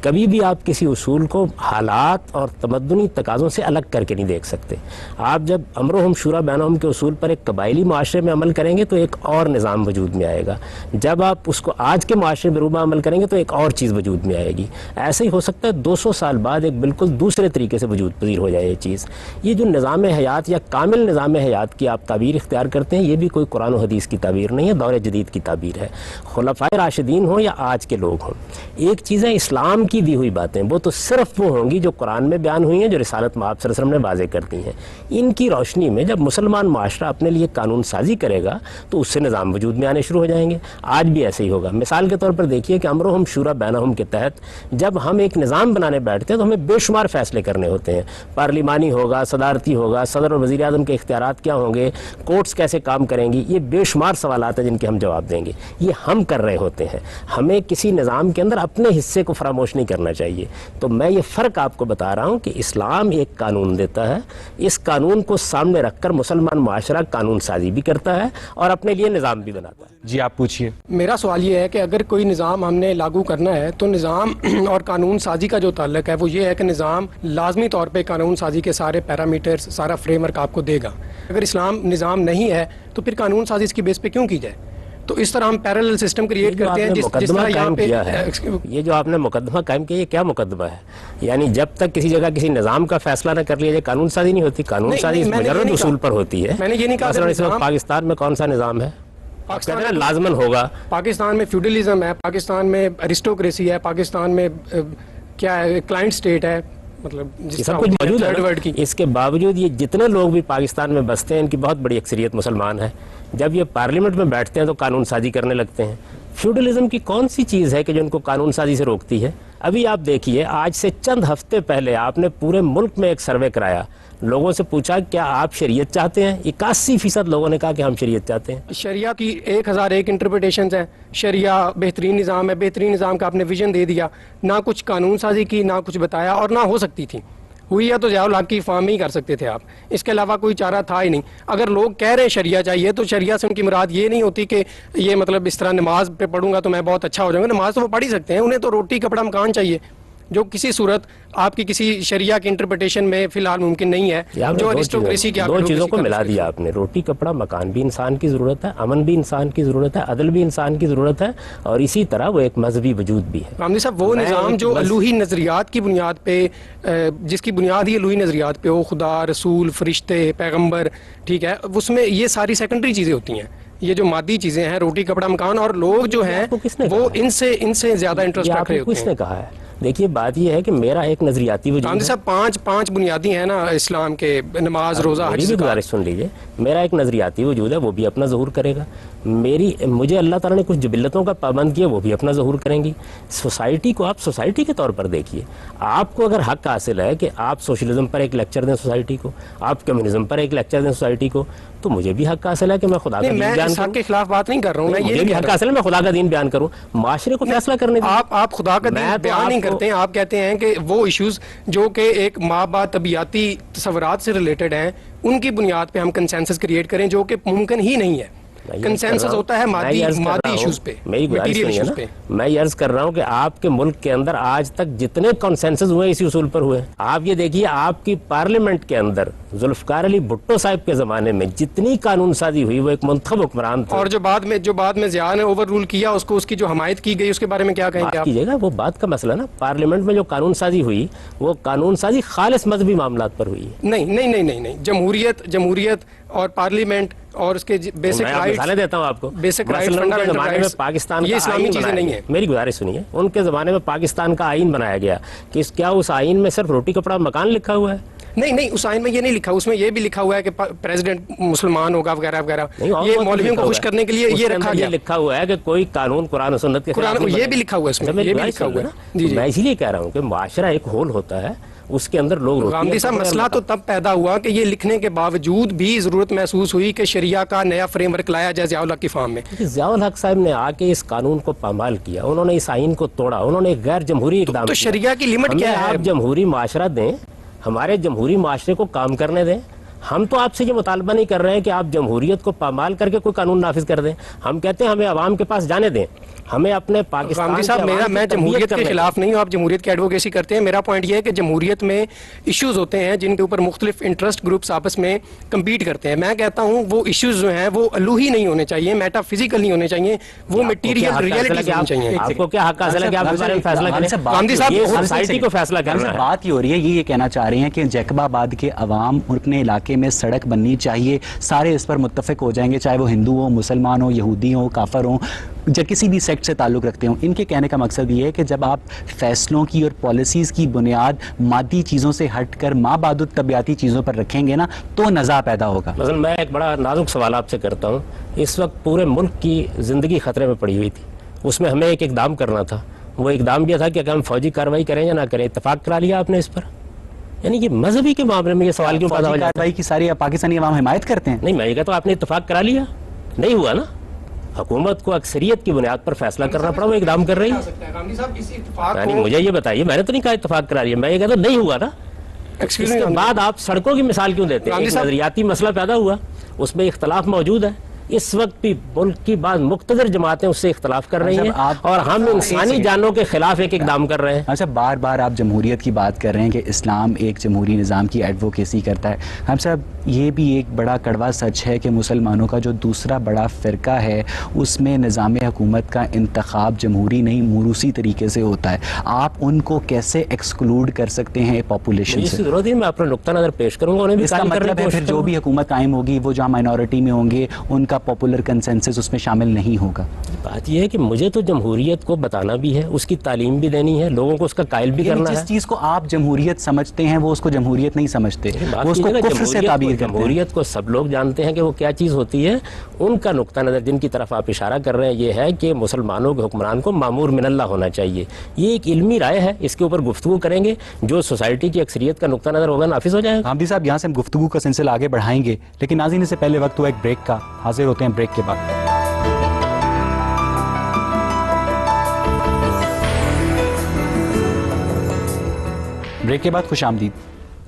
کبھی بھی آپ کسی اصول کو حالات اور تمدنی تقاضوں سے الگ کر کے نہیں دیکھ سکتے. آپ جب امرہم شورا بینہم کے اصول پر ایک قبائلی معاشرے میں عمل کریں گے تو ایک اور نظام وجود میں آئے گا. جب آپ اس کو آج کے معاشرے میں روبہ عمل کریں گے تو ایک اور چیز وجود میں آئے گی. ایسے ہی ہو سکتا ہے 200 سال بعد ایک بالکل دوسرے طریقے سے وجود پذیر ہو جائے یہ چیز. یہ جو نظام حیات یا کامل نظام حیات کی آپ تعبیر اختیار کرتے ہیں، یہ بھی کوئی قرآن و حدیث کی تعبیر نہیں ہے، دور جدید کی تعبیر ہے. خلفائے راشدین ہوں یا آج کے لوگ ہوں، ایک چیز ہے اسلام کی دی ہوئی باتیں، وہ تو صرف وہ ہوں گی جو قرآن میں بیان ہوئی ہیں، جو رسالت میں آپ صلی اللہ علیہ وسلم نے واضح کر دی ہیں. ان کی روشنی میں جب مسلمان معاشرہ اپنے لیے قانون سازی کرے گا تو اس سے نظام وجود میں آنے شروع ہو جائیں گے. آج بھی ایسے ہی ہوگا. مثال کے طور پر دیکھیے کہ امرہم شورا بینہم کے تحت جب ہم ایک نظام بنانے بیٹھتے ہیں تو ہمیں بے شمار فیصلے کرنے ہوتے ہیں. پارلیمانی ہوگا، صدارتی ہوگا، صدر اور وزیر اعظم کے اختیارات کیا ہوں گے، کورٹس کیسے کام کریں گی، یہ بے شمار سوالات ہیں جن کے ہم جواب دیں گے. یہ ہم کر رہے ہوتے ہیں. ہمیں کسی نظام کے اندر اپنے حصے کو فراموش نہیں کرنا چاہیے. تو میں یہ فرق آپ کو بتا رہا ہوں کہ اسلام ایک قانون دیتا ہے، اس قانون کو سامنے رکھ کر مسلمان معاشرہ قانون سازی بھی کرتا ہے اور اپنے لیے نظام بھی بناتا ہے. جی آپ پوچھیے. میرا سوال یہ ہے کہ اگر کوئی نظام ہم نے لاگو کرنا ہے تو نظام اور قانون سازی کا جو تعلق ہے وہ یہ ہے کہ نظام لازمی طور پہ قانون سازی کے سارے پیرامیٹرز، سارا فریم ورک آپ کو دے گا. اگر اسلام نظام نہیں ہے تو پھر قانون سازی اس کی بیس پہ کیوں کی جائے؟ تو اس طرح ہم پیرالل سسٹم کریٹ کرتے ہیں جس طرح یہاں پہ یہ جو آپ نے مقدمہ قائم کیا، یہ کیا مقدمہ ہے؟ یعنی جب تک کسی جگہ کسی نظام کا فیصلہ نہ کر لیا جائے قانون سازی نہیں ہوتی. قانون سازی اس مجرد اصول پر ہوتی ہے. میں نے یہ نہیں کہا اس وقت پاکستان میں کون سا نظام ہے؟ پاکستان لازمن ہوگا. پاکستان میں فیوڈلزم ہے، پاکستان میں ارسٹوکریسی ہے، پاکستان میں کیا ہے، کلائنٹ سٹیٹ ہے، مطلب سب کچھ موجود ہے. اس کے باوجود یہ جتنے لوگ بھی پاکستان میں بستے ہیں ان کی بہت بڑی اکثریت مسلمان ہے. جب یہ پارلیمنٹ میں بیٹھتے ہیں تو قانون سازی کرنے لگتے ہیں. فیوڈلزم کی کون سی چیز ہے کہ جو ان کو قانون سازی سے روکتی ہے؟ ابھی آپ دیکھیے، آج سے چند ہفتے پہلے آپ نے پورے ملک میں ایک سروے کرایا، لوگوں سے پوچھا کیا آپ شریعت چاہتے ہیں؟ 81% لوگوں نے کہا کہ ہم شریعت چاہتے ہیں. شریعہ کی 1001 انٹرپریٹیشنز ہیں. شریعہ بہترین نظام ہے، بہترین نظام کا آپ نے ویژن دے دیا، نہ کچھ قانون سازی کی، نہ کچھ بتایا، اور نہ ہو سکتی تھی. ہوئی ہے تو ضیاء الحق کی فارم ہی کر سکتے تھے آپ، اس کے علاوہ کوئی چارہ تھا ہی نہیں. اگر لوگ کہہ رہے ہیں شریعہ چاہیے تو شریعہ سے ان کی مراد یہ نہیں ہوتی کہ یہ مطلب اس طرح نماز پہ پڑھوں گا تو میں بہت اچھا ہو جاؤں گا. نماز تو وہ پڑھ ہی سکتے ہیں، انہیں تو روٹی کپڑا مکان چاہیے، جو کسی صورت آپ کی کسی شریعہ کی انٹرپریٹیشن میں فی الحال ممکن نہیں ہے. جو ارسٹوکریسی کی دو چیزوں کو ملا دیا آپ نے. روٹی کپڑا مکان بھی انسان کی ضرورت ہے، امن بھی انسان کی ضرورت ہے، عدل بھی انسان کی ضرورت ہے، اور اسی طرح وہ ایک مذہبی وجود بھی ہے. غامدی صاحب، وہ نظام جو الوہی نظریات کی بنیاد پہ، جس کی بنیاد ہی الوہی نظریات پہ ہو، خدا، رسول، فرشتے، پیغمبر، ٹھیک ہے، اس میں یہ ساری سیکنڈری چیزیں ہوتی ہیں. یہ جو مادی چیزیں ہیں، روٹی کپڑا مکان، اور لوگ جو ہیں وہ ان سے زیادہ انٹرسٹ رکھ رہے ہوتے ہیں. کس نے کہا ہے؟ دیکھیے بات یہ ہے کہ میرا ایک نظریاتی وجود گاندھی صاحب پانچ بنیادی ہیں نا اسلام کے، نماز، روزہ، حج، میری بھی گزارش سن لیجیے، میرا ایک نظریاتی وجود ہے، وہ بھی اپنا ظہور کرے گا. مجھے اللہ تعالیٰ نے کچھ جبلتوں کا پابند کیا، وہ بھی اپنا ظہور کریں گی. سوسائٹی کو آپ سوسائٹی کے طور پر دیکھیے. آپ کو اگر حق حاصل ہے کہ آپ سوشلزم پر ایک لیکچر دیں سوسائٹی کو، آپ کمیونزم پر ایک لیکچر دیں سوسائٹی کو، تو مجھے بھی حق حاصل ہے کہ میں خدا کا دین بیان کروں. کے خلاف بات نہیں کر رہا ہوں میں، مجھے بھی حق حاصل ہے میں خدا کا دین بیان کروں. معاشرے کو فیصلہ کرنے دیں. آپ خدا کا دین بیان نہیں کرتے ہیں، آپ کہتے ہیں کہ وہ ایشوز جو کہ ایک ماں باپ طبیعتی تصورات سے ریلیٹڈ ہیں ان کی بنیاد پہ ہم کنسنسس کریٹ کریں، جو کہ ممکن ہی نہیں ہے. کنسنسس ہوتا ہے مادی ایشوز پہ، میری گزارش سنیے نا، میں یہ عرض کر رہا ہوں کہ آپ کے ملک کے اندر آج تک جتنے کنسنسس ہوئے اسی اصول پر ہوئے. آپ یہ دیکھیے آپ کی پارلیمنٹ کے اندر ذوالفقار علی بھٹو صاحب کے زمانے میں جتنی قانون سازی ہوئی وہ ایک منتخب حکمران تھے، اور جو بعد میں ضیاء نے اوور رول کیا اس کی جو حمایت کی گئی اس کے بارے میں کیا کہیں گے آپ؟ کیجیے گا وہ بات کا مسئلہ نا. پارلیمنٹ میں جو قانون سازی ہوئی وہ قانون سازی خالص مذہبی معاملات پر ہوئی ہے. نہیں، جمہوریت اور پارلیمنٹ اور اس کے بیسک رائٹس، مثالیں دیتا ہوں آپ کو. بیسک رائٹس، مثلاً ان کے زمانے میں پاکستان یہ اسلامی چیزیں نہیں ہیں. میری گزارش سنیے، ان کے زمانے میں پاکستان کا آئین بنایا گیا کہ کیا اس آئین میں صرف روٹی کپڑا مکان لکھا ہوا ہے؟ نہیں، اس آئین میں یہ نہیں لکھا، اس میں یہ بھی لکھا ہوا ہے کہ پریزیڈنٹ مسلمان ہوگا وغیرہ وغیرہ. یہ مولویوں کو خوش کرنے کے لیے یہ رکھا گیا. لکھا ہوا ہے کہ کوئی قانون قرآن و سنت کے خلاف نہیں. یہ بھی لکھا ہوا ہے اس میں، یہ بھی لکھا ہوا ہے. میں اسی لیے کہہ رہا ہوں کہ معاشرہ ایک ہول ہوتا ہے، اس کے اندر لوگ. گاندھی صاحب مسئلہ تو تب پیدا ہوا کہ یہ لکھنے کے باوجود بھی ضرورت محسوس ہوئی کہ شریعہ کا نیا فریم ورک لایا جائے ضیاء الحق کی فارم میں. ضیاء الحق صاحب نے آ کے اس قانون کو پامال کیا، انہوں نے اس آئین کو توڑا، انہوں نے غیر جمہوری اقدام. تو شریعہ کی لمٹ کیا ہے؟ آپ جمہوری معاشرہ دیں، ہمارے جمہوری معاشرے کو کام کرنے دیں. ہم تو آپ سے یہ مطالبہ نہیں کر رہے ہیں کہ آپ جمہوریت کو پامال کر کے کوئی قانون نافذ کر دیں. ہم کہتے ہیں ہمیں عوام کے پاس جانے دیں، ہمیں اپنے پاکستان. گاندھی صاحب میں جمہوریت کے خلاف نہیں ہوں، آپ جمہوریت کی ایڈوکیسی کرتے ہیں. میرا پوائنٹ یہ ہے کہ جمہوریت میں ایشوز ہوتے ہیں جن کے اوپر مختلف انٹرسٹ گروپس آپس میں کمپیٹ کرتے ہیں. میں کہتا ہوں وہ ایشوز جو ہیں وہ الوہی نہیں ہونے چاہیے، میٹا فزیکل نہیں ہونے چاہیے، وہ میٹیریل ریئلٹیز ہونی چاہیے. آپ کو کیا حق حاصل ہے کہ آپ اس بارے میں فیصلہ کریں؟ گاندھی صاحب یہ سوسائٹی کو فیصلہ کرنا ہے. بات یہ ہو رہی ہے، یہ کہنا چاہ رہے ہیں کہ جیکب آباد کے عوام اپنے علاقے میں سڑک بننی چاہیے، سارے اس پر متفق ہو جائیں گے، چاہے وہ ہندو ہوں، مسلمان ہوں، یہودی ہوں، کافر ہوں، جب کسی بھی سیکٹ سے تعلق رکھتے ہوں. ان کے کہنے کا مقصد یہ ہے کہ جب آپ فیصلوں کی اور پالیسیز کی بنیاد مادی چیزوں سے ہٹ کر ماں بعد طبیعتی چیزوں پر رکھیں گے نا تو نزاع پیدا ہوگا. مثلا میں ایک بڑا نازک سوال آپ سے کرتا ہوں. اس وقت پورے ملک کی زندگی خطرے میں پڑی ہوئی تھی، اس میں ہمیں ایک اقدام کرنا تھا. وہ اقدام یہ تھا کہ ہم فوجی کارروائی کریں یا نہ کریں. اتفاق کرا لیا آپ نے اس پر؟ یعنی کہ مذہبی کے معاملے میں یہ سوال کیوں پیدا ہو جاتا ہے؟ کارروائی کی ساری پاکستانی عوام حمایت کرتے ہیں. نہیں، میں یہ کہتا ہوں آپ نے اتفاق کرا لیا، نہیں ہوا نا. حکومت کو اکثریت کی بنیاد پر فیصلہ کرنا پڑا، وہ اقدام کر رہی ہے. یعنی مجھے یہ بتائیے، میں نے تو نہیں کہا اتفاق کرا لیا، میں یہ کہتا ہوں نہیں ہوا نا. اس کے بعد آپ سڑکوں کی مثال کیوں دیتے ہیں؟ ایک نظریاتی مسئلہ پیدا ہوا، اس میں اختلاف موجود ہے. اس وقت بھی ملک کی بعض مقتدر جماعتیں اس سے اختلاف کر رہی ہیں اور ہم انسانی جانوں کے خلاف ایک اقدام کر رہے ہیں. اچھا، بار بار آپ جمہوریت کی بات کر رہے ہیں کہ اسلام ایک جمہوری نظام کی ایڈوکیسی کرتا ہے. ہم صاحب یہ بھی ایک بڑا کڑوا سچ ہے کہ مسلمانوں کا جو دوسرا بڑا فرقہ ہے اس میں نظام حکومت کا انتخاب جمہوری نہیں موروثی طریقے سے ہوتا ہے. آپ ان کو کیسے ایکسکلوڈ کر سکتے ہیں پاپولیشن سے؟ ضرورت ہے میں اپنا نقطہ نظر پیش کروں گا. انہیں بھی اس کا مطلب ہے پھر جو بھی حکومت قائم ہوگی وہ جہاں مائنورٹی میں ہوں گے ان کا پاپولر کنسنسس اس میں شامل نہیں ہوگا. بات یہ ہے کہ مجھے تو جمہوریت کو بتانا بھی ہے، اس کی تعلیم بھی دینی ہے، لوگوں کو اس کا قائل بھی کرنا ہے. جس چیز کو آپ جمہوریت سمجھتے ہیں وہ اس کو جمہوریت نہیں سمجھتے، وہ اس کو کفر سے تعبیر کرتے ہیں. جمہوریت کو سب لوگ جانتے ہیں کہ وہ کیا چیز ہوتی ہے. ان کا نقطہ نظر جن کی طرف آپ اشارہ کر رہے ہیں یہ ہے کہ مسلمانوں کے حکمران کو مامور من اللہ ہونا چاہیے. یہ ایک علمی رائے ہے، اس کے اوپر گفتگو کریں گے، جو سوسائٹی کی اکثریت کا نقطہ نظر ہوگا نافذ ہو جائے گا. حامدی صاحب یہاں سے ہم گفتگو کا سلسلہ آگے بڑھائیں گے، لیکن ناظرین اس سے پہلے وقت ہوا ایک بریک کا. حاضر ہوتے ہیں بریک کے بعد. بریک کے بعد خوش آمدید.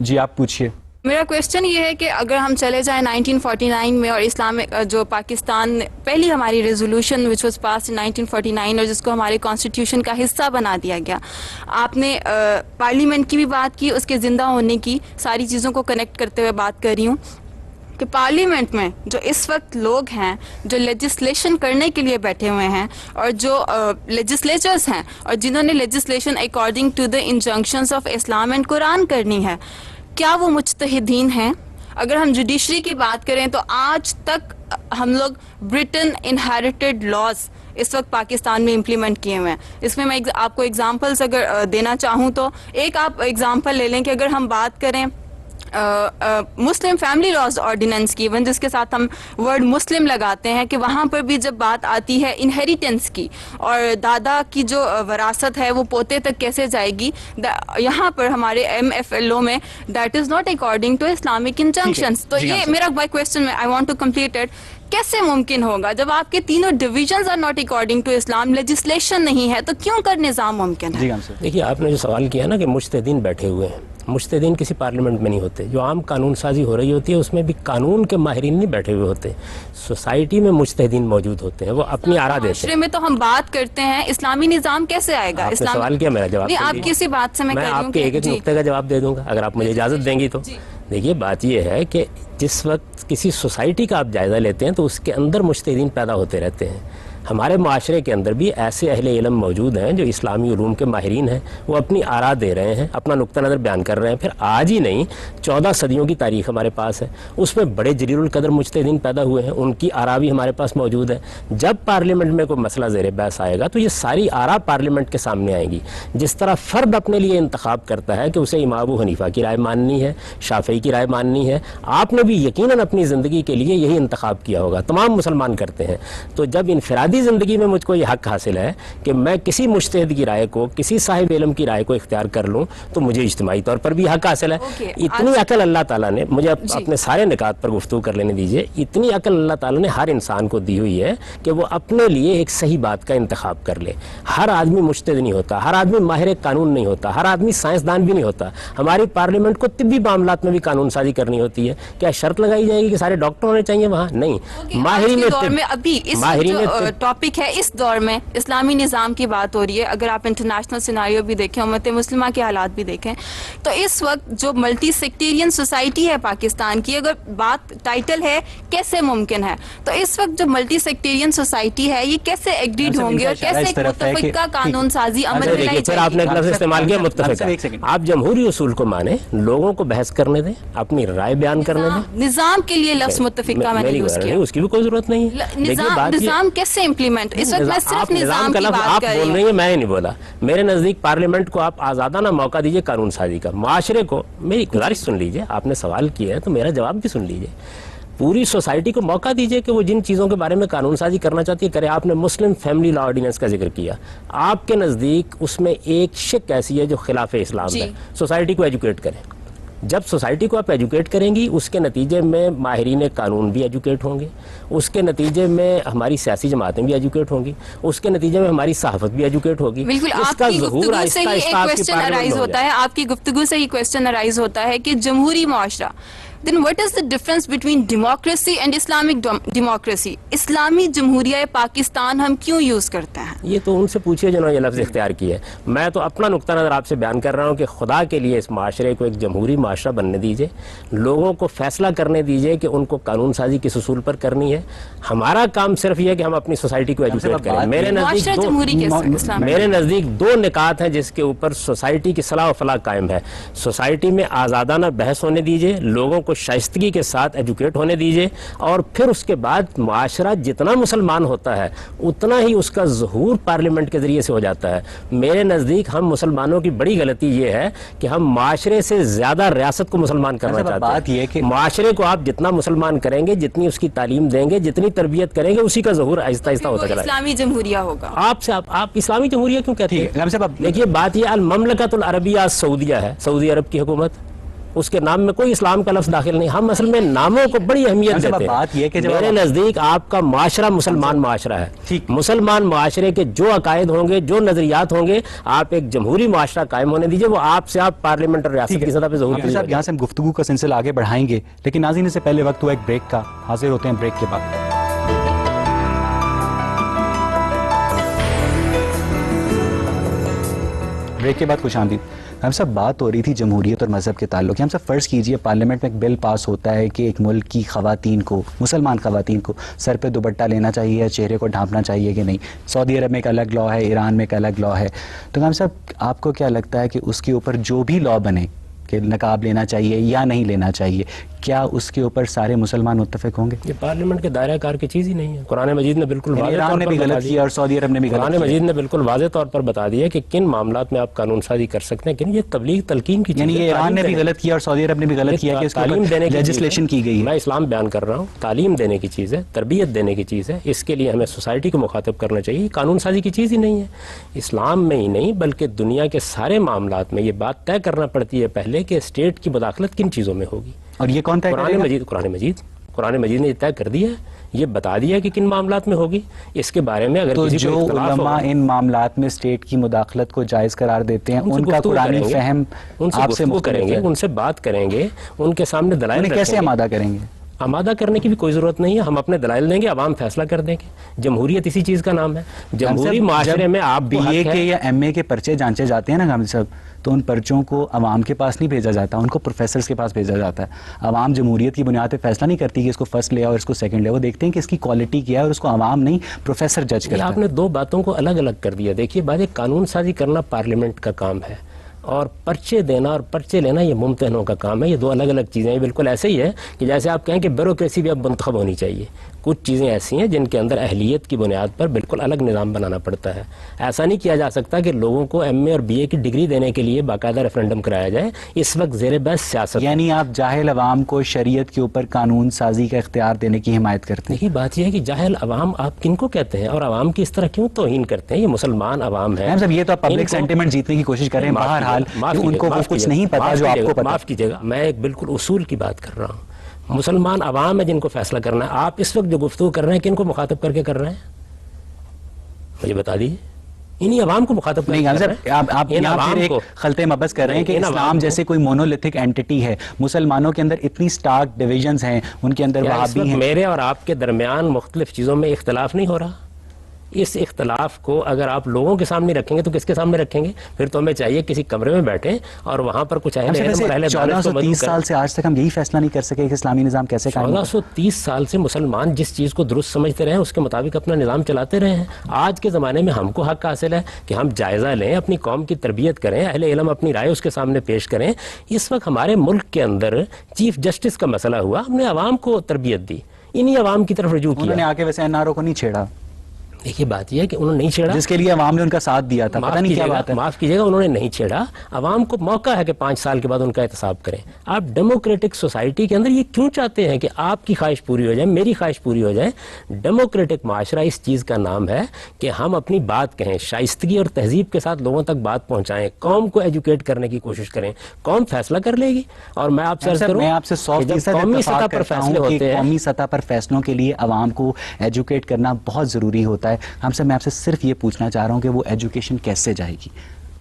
جی آپ پوچھئے. میرا کویسچن یہ ہے کہ اگر ہم چلے جائیں 1949 میں اور اسلامک جو پاکستان پہلی ہماری ریزولوشن وچ واز پاس 1949 اور جس کو ہمارے کانسٹیٹیوشن کا حصہ بنا دیا گیا. آپ نے پارلیمنٹ کی بھی بات کی، اس کے زندہ ہونے کی، ساری چیزوں کو کنیکٹ کرتے ہوئے بات کر رہی ہوں کہ پارلیمنٹ میں جو اس وقت لوگ ہیں جو لیجسلیشن کرنے کے لیے بیٹھے ہوئے ہیں اور جو لیجسلیچرز ہیں اور جنہوں نے legislation according to the injunctions of Islam and Quran کرنی ہے، کیا وہ مجتہدین ہیں؟ اگر ہم جوڈیشری کی بات کریں تو آج تک ہم لوگ برٹن انہیریٹڈ لاز اس وقت پاکستان میں امپلیمنٹ کیے ہوئے ہیں. اس میں آپ کو ایگزامپلس اگر دینا چاہوں تو ایک آپ ایگزامپل لے لیں کہ اگر ہم بات کریں مسلم فیملی لاز آرڈیننس کی، ایون جس کے ساتھ ہم ورڈ مسلم لگاتے ہیں، کہ وہاں پر بھی جب بات آتی ہے انہیریٹنس کی اور دادا کی جو وراثت ہے وہ پوتے تک کیسے جائے گی، یہاں پر ہمارے MFLO میں that is not according to Islamic injunctions. تو یہ میرا by question I want to complete it. کیسے ممکن ہوگا جب آپ کے تینوں divisions are not according to Islam, legislation نہیں ہے، تو کیوں کر نظام ممکن ہے؟ دیکھیے آپ نے جو سوال کیا نا کہ مجتہدین بیٹھے ہوئے ہیں، مجتہدین کسی پارلیمنٹ میں نہیں ہوتے. جو عام قانون سازی ہو رہی ہوتی ہے اس میں بھی قانون کے ماہرین نہیں بیٹھے ہوئے ہوتے، سوسائٹی میں مجتہدین موجود ہوتے ہیں، وہ اپنی آرا دیتے ہیں. معاشرے میں تو ہم بات کرتے ہیں، اسلامی نظام کیسے آئے گا؟ آپ نے سوال کیا، میرا جواب نہیں، آپ کسی بات سے میں آپ کے ایک نقطے کا جواب دے دوں گا اگر آپ مجھے اجازت دیں گی تو. دیکھیے بات یہ ہے کہ جس وقت کسی سوسائٹی کا آپ جائزہ لیتے ہیں تو اس کے اندر مجتہدین پیدا ہوتے رہتے ہیں. ہمارے معاشرے کے اندر بھی ایسے اہل علم موجود ہیں جو اسلامی علوم کے ماہرین ہیں، وہ اپنی آراء دے رہے ہیں، اپنا نقطہ نظر بیان کر رہے ہیں. پھر آج ہی نہیں 14 صدیوں کی تاریخ ہمارے پاس ہے، اس میں بڑے جلیل القدر مجتہدین پیدا ہوئے ہیں، ان کی آراء بھی ہمارے پاس موجود ہے. جب پارلیمنٹ میں کوئی مسئلہ زیر بحث آئے گا تو یہ ساری آراء پارلیمنٹ کے سامنے آئیں گی. جس طرح فرد اپنے لیے انتخاب کرتا ہے کہ اسے امام ابو حنیفہ کی رائے ماننی ہے، شافعی کی رائے ماننی ہے، آپ نے بھی یقیناً اپنی زندگی کے لیے یہی انتخاب کیا ہوگا، تمام مسلمان کرتے ہیں. تو جب انفرادی زندگی میں مجھ کو یہ حق حاصل ہے کہ میں کسی مجتہد کی رائے کو، کسی صاحب علم کی رائے کو اختیار کر لوں، تو مجھے اجتماعی طور پر بھی حق حاصل ہے. اتنی عقل اللہ تعالیٰ نے مجھے اپنے سارے نکات پر گفتگو کر لینے دیجئے. اتنی عقل اللہ تعالیٰ نے ہر انسان کو دی ہوئی ہے کہ وہ اپنے لیے ایک صحیح بات کا انتخاب کر لے. ہر آدمی مجتہد نہیں ہوتا، ہر آدمی ماہر قانون نہیں ہوتا، ہر آدمی سائنسدان بھی نہیں ہوتا. ہماری پارلیمنٹ کو طبی معاملات میں بھی قانون سازی کرنی ہوتی ہے. کیا شرط لگائی جائے گی کہ سارے ڈاکٹر ہونے چاہیے وہاں؟ نہیں. ماہرین دور میں ابھی اس جو ٹاپک ہے، اس دور میں اسلامی نظام کی بات ہو رہی ہے. اگر آپ انٹرنیشنل سیناریو بھی دیکھیں، امت مسلمہ کے حالات بھی دیکھیں، تو اس وقت جو ملٹی سیکٹیرین سوسائٹی ہے پاکستان کی، اگر بات ٹائٹل ہے کیسے ممکن ہے، تو اس وقت جو ملٹی سیکٹیرین سوسائٹی ہے یہ کیسے ایگریڈ ہوں گے اور کیسے ایک متفقہ قانون سازی عمل میں لائی جائے گی؟ پھر آپ نے ایک لفظ استعمال کیا متفقہ. آپ جمہوری اصول کو مانیں، لوگوں کو بحث کرنے دیں، اپنی رائے بیان کرنے دیں. نظام کے لیے لفظ متفقہ میں نے یوز کیا، اس کی بھی کوئی ضرورت نہیں ہے. نظام کیسے امپلیمنٹ، اس وقت میں صرف نظام کی بات آپ بول رہی ہیں، میں نہیں بولا. میرے نزدیک پارلیمنٹ کو آپ آزادانہ موقع دیجئے قانون سازی کا. معاشرے کو میری گزارش سن لیجئے، آپ نے سوال کیا ہے تو میرا جواب بھی سن لیجئے. پوری سوسائٹی کو موقع دیجئے کہ وہ جن چیزوں کے بارے میں قانون سازی کرنا چاہتی ہے کرے. آپ نے مسلم فیملی لا آرڈیننس کا ذکر کیا، آپ کے نزدیک اس میں ایک شک ایسی ہے جو خلاف اسلام ہے. سوسائٹی کو ایجوکیٹ کریں. جب سوسائٹی کو آپ ایجوکیٹ کریں گی، اس کے نتیجے میں ماہرین قانون بھی ایجوکیٹ ہوں گے، اس کے نتیجے میں ہماری سیاسی جماعتیں بھی ایجوکیٹ ہوں گی، اس کے نتیجے میں ہماری صحافت بھی ایجوکیٹ ہوگی. بالکل. آپ کی گفتگو سے ہی ایک کویسچن ارائز ہوتا ہے، آپ کی گفتگو سے ہی کویسچن ارائز ہوتا ہے کہ جمہوری معاشرہ، then what is the difference between democracy and Islamic democracy؟ اسلامی جمہوریہ پاکستان ہم کیوں یوز کرتے ہیں؟ یہ تو ان سے پوچھئے جنہوں نے یہ لفظ اختیار کیا ہے. میں تو اپنا نقطہ نظر آپ سے بیان کر رہا ہوں کہ خدا کے لیے اس معاشرے کو ایک جمہوری معاشرہ بننے دیجئے، لوگوں کو فیصلہ کرنے دیجئے کہ ان کو قانون سازی کس اصول پر کرنی ہے. ہمارا کام صرف یہ ہے کہ ہم اپنی سوسائٹی کو ایجوکیٹ کریں. میرے نزدیک دو نکات ہیں جس کے اوپر سوسائٹی کی صلاح و فلاح قائم ہے. سوسائٹی میں آزادانہ بحث ہونے دیجئے، لوگوں کو شائستگی کے ساتھ ایجوکیٹ ہونے دیجئے، اور پھر اس کے بعد معاشرہ جتنا مسلمان ہوتا ہے اتنا ہی اس کا ظہور پارلیمنٹ کے ذریعے سے ہو جاتا ہے. میرے نزدیک ہم مسلمانوں کی بڑی غلطی یہ ہے کہ ہم معاشرے سے زیادہ ریاست کو مسلمان کرنا چاہتے ہیں. کہ معاشرے کو آپ جتنا مسلمان کریں گے، جتنی اس کی تعلیم دیں گے، جتنی تربیت کریں گے، اسی کا ظہور آہستہ آہستہ ہوتا چلا ہے. اسلامی جمہوریہ ہوگا. آپ اسلامی جمہوریہ کیوں کہتے ہیں؟ دیکھیے بات یہ المملکۃ العربیہ سعودیہ ہے، سعودی عرب کی حکومت، اس کے نام میں کوئی اسلام کا لفظ داخل نہیں. ہم اصل میں ناموں کو بڑی اہمیت دیتے ہیں. میرے نزدیک آپ کا معاشرہ مسلمان معاشرہ ہے. مسلمان معاشرے کے جو عقائد ہوں گے، جو نظریات ہوں گے، آپ ایک جمہوری معاشرہ قائم ہونے دیجئے. وہ آپ سے آپ پارلیمنٹ اور ریاست کی سطح پہ ظہور کیجئے. یہاں سے ہم گفتگو کا سلسلہ آگے بڑھائیں گے، لیکن ناظرین سے پہلے وقت ہوا ایک بریک کا. حاضر ہوتے ہیں بریک کے بعد. بریک کے بعد خوش آمدید. ہم سب بات ہو رہی تھی جمہوریت اور مذہب کے تعلق. ہم سب فرض کیجئے پارلیمنٹ میں ایک بل پاس ہوتا ہے کہ ایک ملک کی خواتین کو، مسلمان خواتین کو سر پہ دوپٹہ لینا چاہیے یا چہرے کو ڈھانپنا چاہیے کہ نہیں. سعودی عرب میں ایک الگ لا ہے، ایران میں ایک الگ لا ہے. تو ہم سب آپ کو کیا لگتا ہے کہ اس کے اوپر جو بھی لا بنے کہ نقاب لینا چاہیے یا نہیں لینا چاہیے، کیا اس کے اوپر سارے مسلمان متفق ہوں گے؟ یہ پارلیمنٹ کے دائرہ کار کی چیز ہی نہیں ہے. قرآن مجید نے بالکل واضح ایران طور نے پر بھی بتا غلط دیا. کیا اور سعودی عرب نے بھی غلط قرآن کیا. مجید نے بالکل واضح طور پر بتا دیا کہ کن معاملات میں آپ قانون سازی کر سکتے ہیں، کن یہ تبلیغ تلقین کی چیز یعنی ہے. یہ ایران تعلیم نے بھی دینے- غلط کیا اور سعودی عرب نے بھی غلط کیا کہ اس تعلیم دینے کی لیجسلیشن کی گئی ہے. میں اسلام بیان کر رہا ہوں، تعلیم دینے کی چیز ہے، تربیت دینے کی چیز ہے. اس کے لیے ہمیں سوسائٹی کو مخاطب کرنا چاہیے. قانون سازی کی چیز ہی نہیں ہے. اسلام میں ہی نہیں بلکہ دنیا کے سارے معاملات میں یہ بات طے کرنا پڑتی ہے پہلے کہ اسٹیٹ کی مداخلت کن چیزوں میں ہوگی. اور یہ کون طے کرے گا؟ قرآن مجید نے یہ طے کر دیا ہے، یہ بتا دیا کہ کن معاملات میں ہوگی. اس کے بارے میں اگر تو کسی جو کو اختلاف علماء ہوگا ان معاملات میں اسٹیٹ کی مداخلت کو جائز قرار دیتے ہیں ان سے ان کا گفتگو قرآنی کریں گے، فہم ان سے آپ سے گفتگو کریں مختلف گے، ہے. ان سے بات کریں گے، ان کے سامنے دلائل انہیں رکھیں کیسے گے. آمادہ کریں گے؟ آمادہ کرنے کی بھی کوئی ضرورت نہیں ہے. ہم اپنے دلائل دیں گے، عوام فیصلہ کر دیں گے. جمہوریت اسی چیز کا نام ہے. جمہوری معاشرے میں آپ بی اے کے یا ایم اے کے پرچے جانچے جاتے ہیں نا غامدی صاحب، تو ان پرچوں کو عوام کے پاس نہیں بھیجا جاتا، ان کو پروفیسرز کے پاس بھیجا جاتا ہے. عوام جمہوریت کی بنیاد پہ فیصلہ نہیں کرتی کہ اس کو فرسٹ لے اور اس کو سیکنڈ لے، وہ دیکھتے ہیں کہ اس کی کوالٹی کیا ہے اور اس کو عوام نہیں پروفیسر جج کرتا آپ ہے. نے دو باتوں کو الگ الگ کر دیا. دیکھیے بات ایک قانون سازی کرنا پارلیمنٹ کا کام ہے اور پرچے دینا اور پرچے لینا یہ ممتحنوں کا کام ہے. یہ دو الگ الگ چیزیں ہیں. بالکل ایسے ہی ہے کہ جیسے آپ کہیں کہ بیوروکریسی بھی اب منتخب ہونی چاہیے. کچھ چیزیں ایسی ہیں جن کے اندر اہلیت کی بنیاد پر بالکل الگ نظام بنانا پڑتا ہے. ایسا نہیں کیا جا سکتا کہ لوگوں کو ایم اے اور بی اے کی ڈگری دینے کے لیے باقاعدہ ریفرنڈم کرایا جائے. اس وقت زیر بحث سیاست. یعنی آپ جاہل عوام کو شریعت کے اوپر قانون سازی کا اختیار دینے کی حمایت کرتے ہیں. دیکھیے بات یہ ہے کہ جاہل عوام آپ کن کو کہتے ہیں اور عوام کی اس طرح کیوں توہین کرتے ہیں؟ یہ مسلمان عوام ہے. یہ تو آپ پبلک سینٹیمنٹ جیتنے کی کوشش کر رہے ہیں. بہرحال ان کو وہ کچھ نہیں پتا جو آپ کو پتا. معاف کیجیے گا، میں ایک بالکل اصول کی بات کر رہا ہوں. مسلمان عوام ہے جن کو فیصلہ کرنا ہے. آپ اس وقت جو گفتگو کر رہے ہیں کن کو مخاطب کر کے کر رہے ہیں؟ مجھے بتا دیجیے. انہی عوام کو مخاطب نہیں آپ یہاں پھر ایک خلط مبز کر رہے ہیں کہ اسلام جیسے کوئی مونولیتھک اینٹی ہے. مسلمانوں کے اندر اتنی سٹارک ڈویژنز ہیں، ان کے اندر وہابی ہیں. میرے اور آپ کے درمیان مختلف چیزوں میں اختلاف نہیں ہو رہا. اس اختلاف کو اگر آپ لوگوں کے سامنے رکھیں گے تو کس کے سامنے رکھیں گے؟ پھر تو ہمیں چاہیے کسی کمرے میں بیٹھیں اور وہاں پر کچھ 1430 سال سے آج تک ہم یہی فیصلہ نہیں کر سکے کہ اسلامی نظام کیسے قائم ہو. 1430 سال سے مسلمان جس چیز کو درست سمجھتے رہے ہیں اس کے مطابق اپنا نظام چلاتے رہے ہیں. آج کے زمانے میں ہم کو حق حاصل ہے کہ ہم جائزہ لیں، اپنی قوم کی تربیت کریں، اہل علم اپنی رائے اس کے سامنے پیش کریں. اس وقت ہمارے ملک کے اندر چیف جسٹس کا مسئلہ ہوا، ہم نے عوام کو تربیت دی، انہی عوام کی طرف رجوع کیا. انہوں نے آ کے ویسے این آر او کو نہیں چھیڑا. دیکھیے بات یہ ہے کہ انہوں نے نہیں چھیڑا، جس کے لیے عوام نے ان کا ساتھ دیا تھا. پتہ نہیں کیا بات ہے. معاف کیجیے گا، انہوں نے نہیں چھیڑا. عوام کو موقع ہے کہ 5 سال کے بعد ان کا احتساب کریں. آپ ڈیموکریٹک سوسائٹی کے اندر یہ کیوں چاہتے ہیں کہ آپ کی خواہش پوری ہو جائے، میری خواہش پوری ہو جائے؟ ڈیموکریٹک معاشرہ اس چیز کا نام ہے کہ ہم اپنی بات کہیں، شائستگی اور تہذیب کے ساتھ لوگوں تک بات پہنچائیں، قوم کو ایجوکیٹ کرنے کی کوشش کریں. قوم فیصلہ کر لے گی. اور میں آپ سے عرض کروں، میں آپ سے 100% قومی سطح پر فیصلے ہوتے ہیں، قومی سطح پر فیصلوں کے لیے عوام کو ایجوکیٹ کرنا بہت ضروری ہوتا ہے. میں آپ سے صرف یہ پوچھنا چاہ رہا ہوں کہ وہ ایجوکیشن کیسے جائے گی؟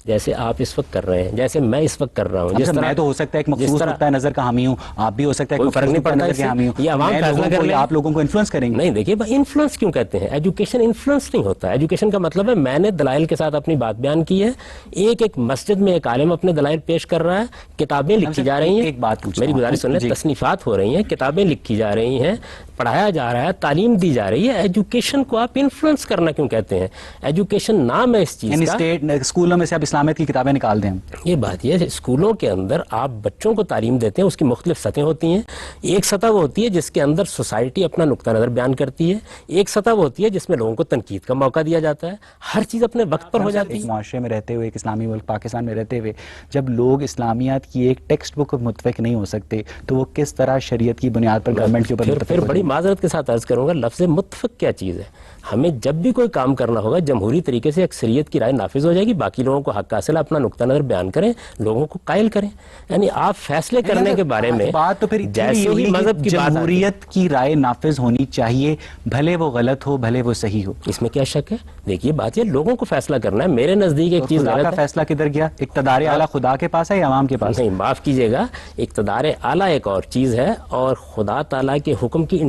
جیسے آپ اس وقت کر رہے ہیں، جیسے میں اس وقت کر رہا ہوں. جس طرح میں تو ہو سکتا ہے ایک مخصوص نقطہ نظر کا حامی ہوں، آپ بھی ہو سکتا ہے ایک مخصوص نقطہ نظر کے حامی ہوں. یہ عوام فیصلہ کر لیں، آپ لوگوں کو انفلوئنس کریں گے. نہیں دیکھیے انفلوئنس کیوں کہتے ہیں؟ ایجوکیشن انفلوئنس نہیں ہوتا. ایجوکیشن کا مطلب ہے میں نے دلائل کے ساتھ اپنی بات بیان کی ہے. ایک مسجد میں ایک عالم اپنے دلائل پیش کر رہا ہے، کتابیں لکھی جا رہی ہیں. ایک بات پوچھ، میری گزارش سن لیں، تصنیفات ہو رہی ہیں، کتابیں لکھی جا رہی ہیں، پڑھایا جا رہا ہے، تعلیم دی جا رہی ہے. ایجوکیشن کو آپ انفلوئنس کرنا کیوں کہتے ہیں؟ ایجوکیشن نام ہے اس چیز کا. اسٹیٹ اسکولوں میں سے آپ اسلامیت کی کتابیں نکال دیں. یہ بات یہ ہے، اسکولوں کے اندر آپ بچوں کو تعلیم دیتے ہیں، اس کی مختلف سطحیں ہوتی ہیں. ایک سطح وہ ہوتی ہے جس کے اندر سوسائٹی اپنا نقطہ نظر بیان کرتی ہے. ایک سطح وہ ہوتی ہے جس میں لوگوں کو تنقید کا موقع دیا جاتا ہے. ہر چیز اپنے وقت پر ہو جاتی ہے. ایک معاشرے میں رہتے ہوئے، ایک اسلامی ملک پاکستان میں رہتے ہوئے، جب لوگ اسلامیات کی ایک ٹیکسٹ بک متفق نہیں ہو سکتے تو وہ کس طرح شریعت کی بنیاد پر گورنمنٹ کے اوپر پھر بڑی معذرت کے ساتھ عرض کروں گا، لفظ متفق کیا چیز ہے؟ ہمیں جب بھی کوئی کام کرنا ہوگا جمہوری طریقے سے اکثریت کی رائے نافذ ہو جائے گی، باقی لوگوں کو حق حاصل ہے، اپنا نقطہ نظر بیان کریں، لوگوں کو قائل کریں. یعنی آپ فیصلے کرنے کے بارے میں بات تو پھر جیسے ہی مذہب کی بات، جمہوریت کی رائے نافذ ہونی چاہیے، بھلے وہ غلط ہو بھلے وہ صحیح ہو. اس میں کیا شک ہے؟ دیکھیے بات یہ لوگوں کو فیصلہ کرنا ہے. میرے نزدیک ایک چیز غلط ہے. فیصلہ کدھر گیا؟ اقتدار اعلیٰ خدا کے پاس ہے یا عوام کے پاس؟ نہیں، معاف کیجیے گا، اقتدار اعلیٰ ایک اور چیز ہے اور خدا تعالیٰ کے حکم کی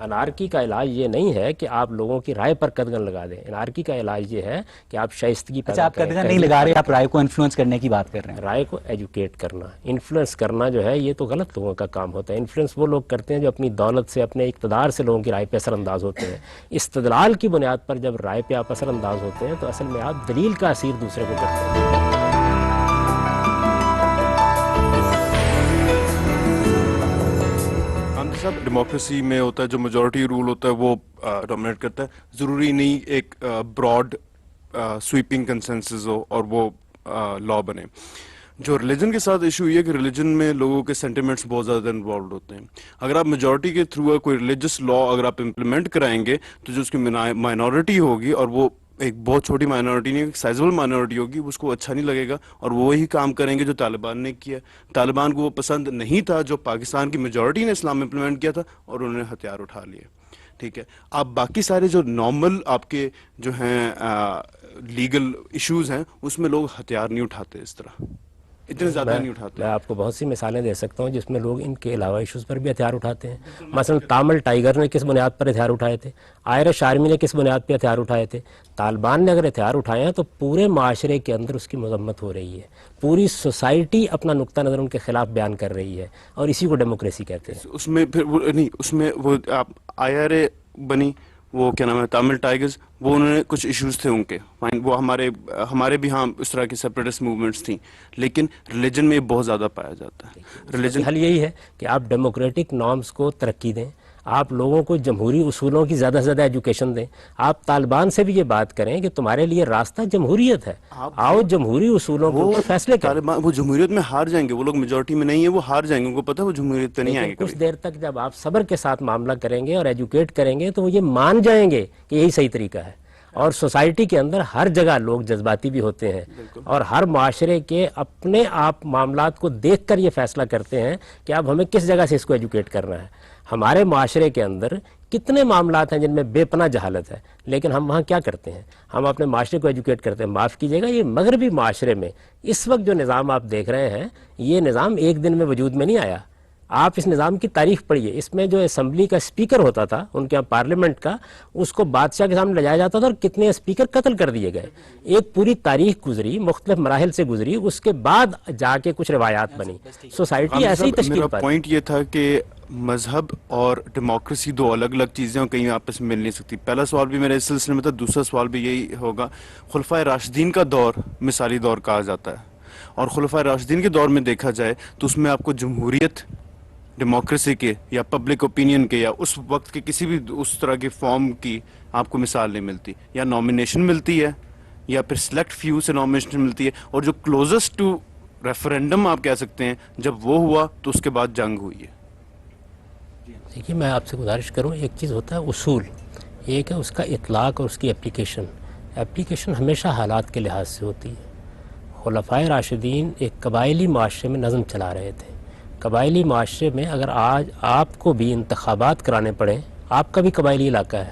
انارکی کا علاج یہ نہیں ہے کہ آپ لوگوں کی رائے پر قدغن لگا دیں. انارکی کا علاج یہ ہے کہ آپ شائستگی اچھا آپ قدغن نہیں لگا رہے, آپ رائے کو انفلوئنس کرنے کی بات کر رہے ہیں. رائے کو ایجوکیٹ کرنا, انفلوئنس کرنا جو ہے یہ تو غلط لوگوں کا کام ہوتا ہے. انفلوئنس وہ لوگ کرتے ہیں جو اپنی دولت سے, اپنے اقتدار سے لوگوں کی رائے پہ اثر انداز ہوتے ہیں. استدلال کی بنیاد پر جب رائے پہ آپ اثر انداز ہوتے ہیں تو اصل میں آپ دلیل کا اثیر دوسرے کو کرتے ہیں. صاحب ڈیموکریسی میں ہوتا ہے جو میجورٹی رول ہوتا ہے وہ ڈومینیٹ کرتا ہے, ضروری نہیں ایک براڈ سویپنگ کنسنسس ہو اور وہ لا بنے. جو ریلیجن کے ساتھ ایشو یہ ہے کہ ریلیجن میں لوگوں کے سینٹیمنٹس بہت زیادہ انوالوڈ ہوتے ہیں. اگر آپ میجورٹی کے تھرو کوئی ریلیجس لا اگر آپ امپلیمنٹ کرائیں گے تو جو اس کی مائنورٹی ہوگی, اور وہ ایک بہت چھوٹی مائنورٹی نہیں, ایک سائزبل مائنورٹی ہوگی, اس کو اچھا نہیں لگے گا اور وہ وہی کام کریں گے جو طالبان نے کیا. طالبان کو وہ پسند نہیں تھا جو پاکستان کی میجورٹی نے اسلام امپلیمنٹ کیا تھا, اور انہوں نے ہتھیار اٹھا لیے. ٹھیک ہے, آپ باقی سارے جو نارمل آپ کے جو ہیں لیگل ایشوز ہیں اس میں لوگ ہتھیار نہیں اٹھاتے, اس طرح اتنے زیادہ نہیں اٹھاتے. میں آپ کو بہت سی مثالیں دے سکتا ہوں جس میں لوگ ان کے علاوہ ایشوز پر بھی ہتھیار اٹھاتے ہیں. مثلا تامل ٹائیگر نے کس بنیاد پر ہتھیار اٹھائے تھے, آئرش آرمی نے کس بنیاد پہ ہتھیار اٹھائے تھے. طالبان نے اگر ہتھیار اٹھائے ہیں تو پورے معاشرے کے اندر اس کی مذمت ہو رہی ہے, پوری سوسائٹی اپنا نقطہ نظر ان کے خلاف بیان کر رہی ہے, اور اسی کو ڈیموکریسی کہتے ہیں. اس میں پھر وہ نہیں, اس میں وہ آپ IRA بنی, وہ کیا نام ہے تامل ٹائیگرز, وہ انہوں نے کچھ ایشوز تھے ان کے, وہ ہمارے بھی ہاں اس طرح کی سیپریٹسٹ موومنٹس تھیں, لیکن ریلیجن میں بہت زیادہ پایا جاتا ہے. ریلیجن حل یہی ہے کہ آپ ڈیموکریٹک نارمز کو ترقی دیں, آپ لوگوں کو جمہوری اصولوں کی زیادہ سے زیادہ ایجوکیشن دیں. آپ طالبان سے بھی یہ بات کریں کہ تمہارے لیے راستہ جمہوریت ہے, آؤ جمہوری اصولوں کے اوپر فیصلے کریں. طالبان وہ جمہوریت میں ہار جائیں گے, وہ لوگ میجورٹی میں نہیں ہیں, وہ ہار جائیں گے, ان کو پتہ ہے وہ جمہوریت پہ نہیں آئیں گے. کچھ دیر تک جب آپ صبر کے ساتھ معاملہ کریں گے اور ایجوکیٹ کریں گے تو وہ یہ مان جائیں گے کہ یہی صحیح طریقہ ہے. اور سوسائٹی کے اندر ہر جگہ لوگ جذباتی بھی ہوتے ہیں, اور ہر معاشرے کے اپنے آپ معاملات کو دیکھ کر یہ فیصلہ کرتے ہیں کہ اب ہمیں کس جگہ سے اس کو ایجوکیٹ کرنا ہے. ہمارے معاشرے کے اندر کتنے معاملات ہیں جن میں بے پناہ جہالت ہے, لیکن ہم وہاں کیا کرتے ہیں, ہم اپنے معاشرے کو ایجوکیٹ کرتے ہیں. معاف کیجیے گا, یہ مغربی معاشرے میں اس وقت جو نظام آپ دیکھ رہے ہیں یہ نظام ایک دن میں وجود میں نہیں آیا. آپ اس نظام کی تاریخ پڑھیے, اس میں جو اسمبلی کا اسپیکر ہوتا تھا ان کے یہاں پارلیمنٹ کا, اس کو بادشاہ کے سامنے لے جایا جاتا تھا اور کتنے اسپیکر قتل کر دیے گئے. ایک پوری تاریخ گزری, مختلف مراحل سے گزری, اس کے بعد جا کے کچھ روایات بنی. سوسائٹی ایسے ہی تشکیل پائی. میرا پوائنٹ یہ تھا کہ مذہب اور ڈیموکریسی دو الگ الگ چیزیں, اور کہیں آپس میں مل نہیں سکتی. پہلا سوال بھی میرے اس سلسلے میں تھا, دوسرا سوال بھی یہی ہوگا. خلفائے راشدین کا دور مثالی دور کہا جاتا ہے, اور خلفائے راشدین کے دور میں دیکھا جائے تو اس میں آپ کو جمہوریت, ڈیموکریسی کے یا پبلک اوپینین کے یا اس وقت کے کسی بھی اس طرح کی فارم کی آپ کو مثال نہیں ملتی. یا نامینیشن ملتی ہے یا پھر سلیکٹ فیو سے نامینیشن ملتی ہے, اور جو کلوزسٹ ٹو ریفرینڈم آپ کہہ سکتے ہیں جب وہ ہوا تو اس کے بعد جنگ ہوئی ہے. دیکھیے میں آپ سے گزارش کروں, ایک چیز ہوتا ہے اصول, ایک ہے اس کا اطلاق اور اس کی اپلیکیشن. اپلیکیشن ہمیشہ حالات کے لحاظ سے ہوتی ہے. خلفائے راشدین ایک قبائلی معاشرے میں نظم چلا رہے تھے. قبائلی معاشرے میں اگر آج آپ کو بھی انتخابات کرانے پڑیں, آپ کا بھی قبائلی علاقہ ہے,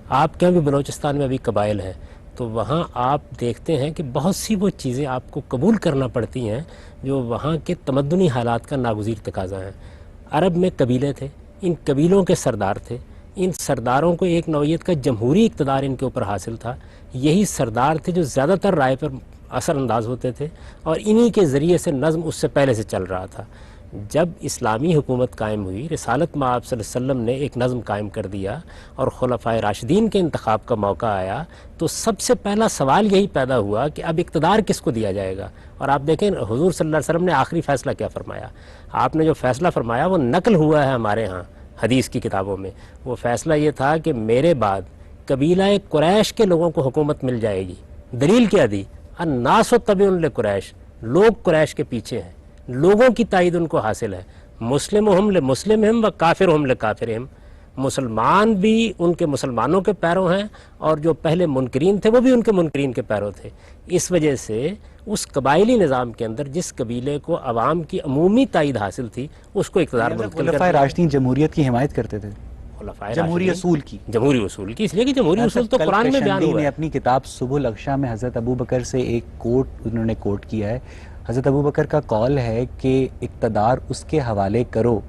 آپ کے یہاں بھی بلوچستان میں بھی قبائل ہیں, تو وہاں آپ دیکھتے ہیں کہ بہت سی وہ چیزیں آپ کو قبول کرنا پڑتی ہیں جو وہاں کے تمدنی حالات کا ناگزیر تقاضا ہے. عرب میں قبیلے تھے, ان قبیلوں کے سردار تھے, ان سرداروں کو ایک نوعیت کا جمہوری اقتدار ان کے اوپر حاصل تھا. یہی سردار تھے جو زیادہ تر رائے پر اثر انداز ہوتے تھے, اور انہی کے ذریعے سے نظم اس سے پہلے سے چل رہا تھا. جب اسلامی حکومت قائم ہوئی, رسالت مآب صلی اللہ علیہ وسلم نے ایک نظم قائم کر دیا اور خلفائے راشدین کے انتخاب کا موقع آیا, تو سب سے پہلا سوال یہی پیدا ہوا کہ اب اقتدار کس کو دیا جائے گا. اور آپ دیکھیں حضور صلی اللہ علیہ وسلم نے آخری فیصلہ کیا فرمایا. آپ نے جو فیصلہ فرمایا وہ نقل ہوا ہے ہمارے ہاں حدیث کی کتابوں میں. وہ فیصلہ یہ تھا کہ میرے بعد قبیلہ قریش کے لوگوں کو حکومت مل جائے گی. دلیل کیا دی؟ الناس تبع لقریش, لوگ قریش کے پیچھے ہیں, لوگوں کی تائید ان کو حاصل ہے. مسلمہم لمسلمہم و کافرہم لکافرہم, مسلمان بھی ان کے مسلمانوں کے پیروں ہیں, اور جو پہلے منکرین تھے وہ بھی ان کے منکرین کے پیروں تھے. اس وجہ سے اس قبائلی نظام کے اندر جس قبیلے کو عوام کی عمومی تائید حاصل تھی اس کو اقتدار منتقل خلفائے راشدین جمہوریت کی حمایت کرتے تھے, جمہوری اصول کی, جمہوری اصول کی, اس لیے کہ جمہوری اصول تو قرآن میں بیان ہوا ہے. اپنی کتاب سبل الاغشاء میں حضرت ابو بکر سے ایک کوٹ انہوں نے کوٹ کیا ہے. حضرت ابو بکر کا قول ہے کہ اقتدار اس کے حوالے کرو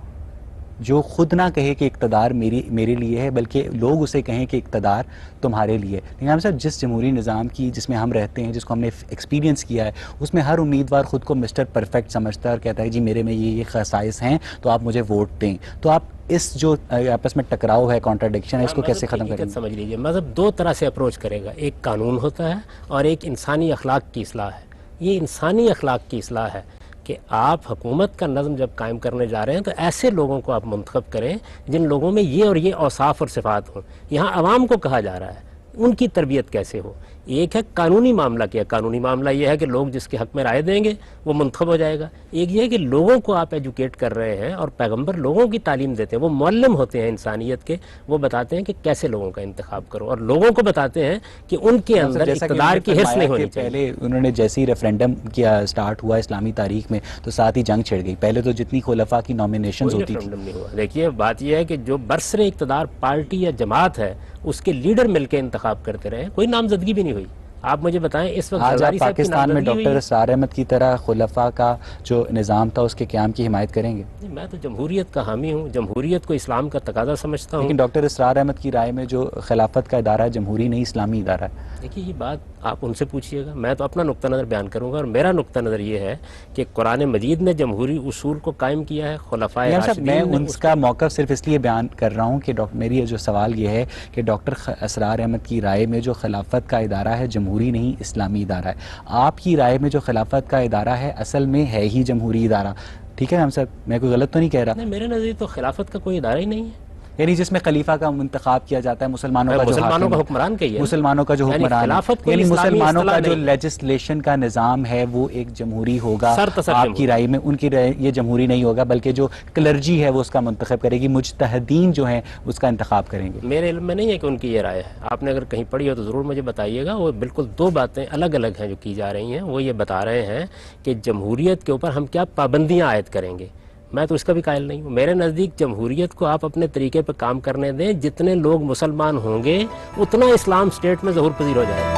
جو خود نہ کہے کہ اقتدار میرے لیے ہے بلکہ لوگ اسے کہیں کہ اقتدار تمہارے لیے. لیکن ہم صاحب جس جمہوری نظام کی جس میں ہم رہتے ہیں, جس کو ہم نے ایکسپیرینس کیا ہے, اس میں ہر امیدوار خود کو مسٹر پرفیکٹ سمجھتا ہے اور کہتا ہے جی میرے میں یہ خصائص ہیں تو آپ مجھے ووٹ دیں. تو آپ اس جو آپس میں ٹکراؤ ہے, کانٹراڈکشن ہے, اس کو کیسے ختم کریں گے؟ سمجھ لیجئے, مذہب دو طرح سے اپروچ کرے گا, ایک قانون ہوتا ہے اور ایک انسانی اخلاق کی اصلاح ہے. یہ انسانی اخلاق کی اصلاح ہے کہ آپ حکومت کا نظم جب قائم کرنے جا رہے ہیں تو ایسے لوگوں کو آپ منتخب کریں جن لوگوں میں یہ اور یہ اوصاف اور صفات ہوں. یہاں عوام کو کہا جا رہا ہے ان کی تربیت کیسے ہو. ایک ہے قانونی معاملہ کیا, قانونی معاملہ یہ ہے کہ لوگ جس کے حق میں رائے دیں گے وہ منتخب ہو جائے گا. ایک یہ ہے کہ لوگوں کو آپ ایجوکیٹ کر رہے ہیں اور پیغمبر لوگوں کی تعلیم دیتے ہیں, وہ معلم ہوتے ہیں انسانیت کے, وہ بتاتے ہیں کہ کیسے لوگوں کا انتخاب کرو اور لوگوں کو بتاتے ہیں کہ ان کے اندر اقتدار کی حرص نہیں ہونی چاہیے. پہلے انہوں نے جیسے ہی ریفرینڈم کیا سٹارٹ ہوا اسلامی تاریخ میں تو ساتھ ہی جنگ چھڑ گئی. پہلے تو جتنی خلفاء کی نامینیشنز ہوتی تھی, نہیں ہوا. دیکھیے بات یہ ہے کہ جو برسر اقتدار پارٹی یا جماعت ہے اس کے لیڈر مل کے انتخاب کرتے رہے, کوئی نامزدگی بھی نہیں ہوئی. آپ مجھے بتائیں اس وقت آج آپ زرداری صاحب کی پاکستان میں نامزدگی ہوئی ڈاکٹر ہے؟ اسرار احمد کی طرح خلفاء کا جو نظام تھا اس کے قیام کی حمایت کریں گے؟ میں تو جمہوریت کا حامی ہوں, جمہوریت کو اسلام کا تقاضا سمجھتا ہوں. لیکن ڈاکٹر اسرار احمد کی رائے میں جو خلافت کا ادارہ ہے جمہوری نہیں اسلامی ادارہ ہے. دیکھیے یہ بات آپ ان سے پوچھیے گا, میں تو اپنا نقطہ نظر بیان کروں گا, اور میرا نقطہ نظر یہ ہے کہ قرآن مجید نے جمہوری اصول کو قائم کیا ہے, خلفائے راشدین میں نے ان کا موقف صرف اس لیے بیان کر رہا ہوں کہ میری جو سوال یہ ہے کہ ڈاکٹر اسرار احمد کی رائے میں جو خلافت کا ادارہ ہے جمہوری نہیں اسلامی ادارہ ہے. آپ کی رائے میں جو خلافت کا ادارہ ہے اصل میں ہے ہی جمہوری ادارہ. ٹھیک ہے ہم صاحب, میں کوئی غلط تو نہیں کہہ رہا؟ نہیں, میرے نظریے تو خلافت کا کوئی ادارہ ہی نہیں ہے, یعنی جس میں خلیفہ کا انتخاب کیا جاتا ہے, مسلمانوں کا جو مسلمانوں حاکم کا حکمران کہیے, مسلمانوں کا جو یعنی حکمران خلافت کوئی یعنی اسلامی مسلمانوں کا اصطلاح جو نہیں. لیجسلیشن کا نظام ہے وہ ایک جمہوری ہوگا. سر تصر آپ جمہوری. کی رائے میں ان کی رائے یہ جمہوری نہیں ہوگا بلکہ جو کلرجی ہے وہ اس کا منتخب کرے گی, مجتہدین جو ہیں اس کا انتخاب کریں گے. میرے علم میں نہیں ہے کہ ان کی یہ رائے ہے. آپ نے اگر کہیں پڑھی ہو تو ضرور مجھے بتائیے گا. وہ بالکل دو باتیں الگ الگ ہیں جو کی جا رہی ہیں. وہ یہ بتا رہے ہیں کہ جمہوریت کے اوپر ہم کیا پابندیاں عائد کریں گے. میں تو اس کا بھی قائل نہیں ہوں. میرے نزدیک جمہوریت کو آپ اپنے طریقے پہ کام کرنے دیں, جتنے لوگ مسلمان ہوں گے اتنا اسلام اسٹیٹ میں ظہور پذیر ہو جائے گا.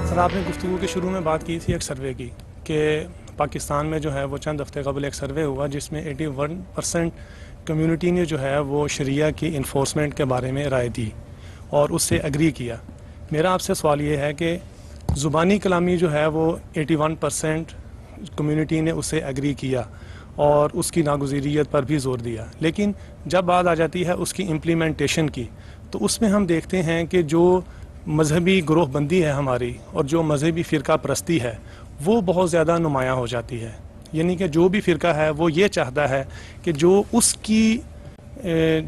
سر آپ نے گفتگو کے شروع میں بات کی تھی ایک سروے کی کہ پاکستان میں جو ہے وہ چند ہفتے قبل ایک سروے ہوا جس میں 81% کمیونٹی نے جو ہے وہ شریعہ کی انفورسمنٹ کے بارے میں رائے دی اور اس سے اگری کیا. میرا آپ سے سوال یہ ہے کہ زبانی کلامی جو ہے وہ 81% کمیونٹی نے اسے اگری کیا اور اس کی ناگزیریت پر بھی زور دیا, لیکن جب بات آ جاتی ہے اس کی امپلیمنٹیشن کی تو اس میں ہم دیکھتے ہیں کہ جو مذہبی گروہ بندی ہے ہماری اور جو مذہبی فرقہ پرستی ہے وہ بہت زیادہ نمایاں ہو جاتی ہے. یعنی کہ جو بھی فرقہ ہے وہ یہ چاہتا ہے کہ جو اس کی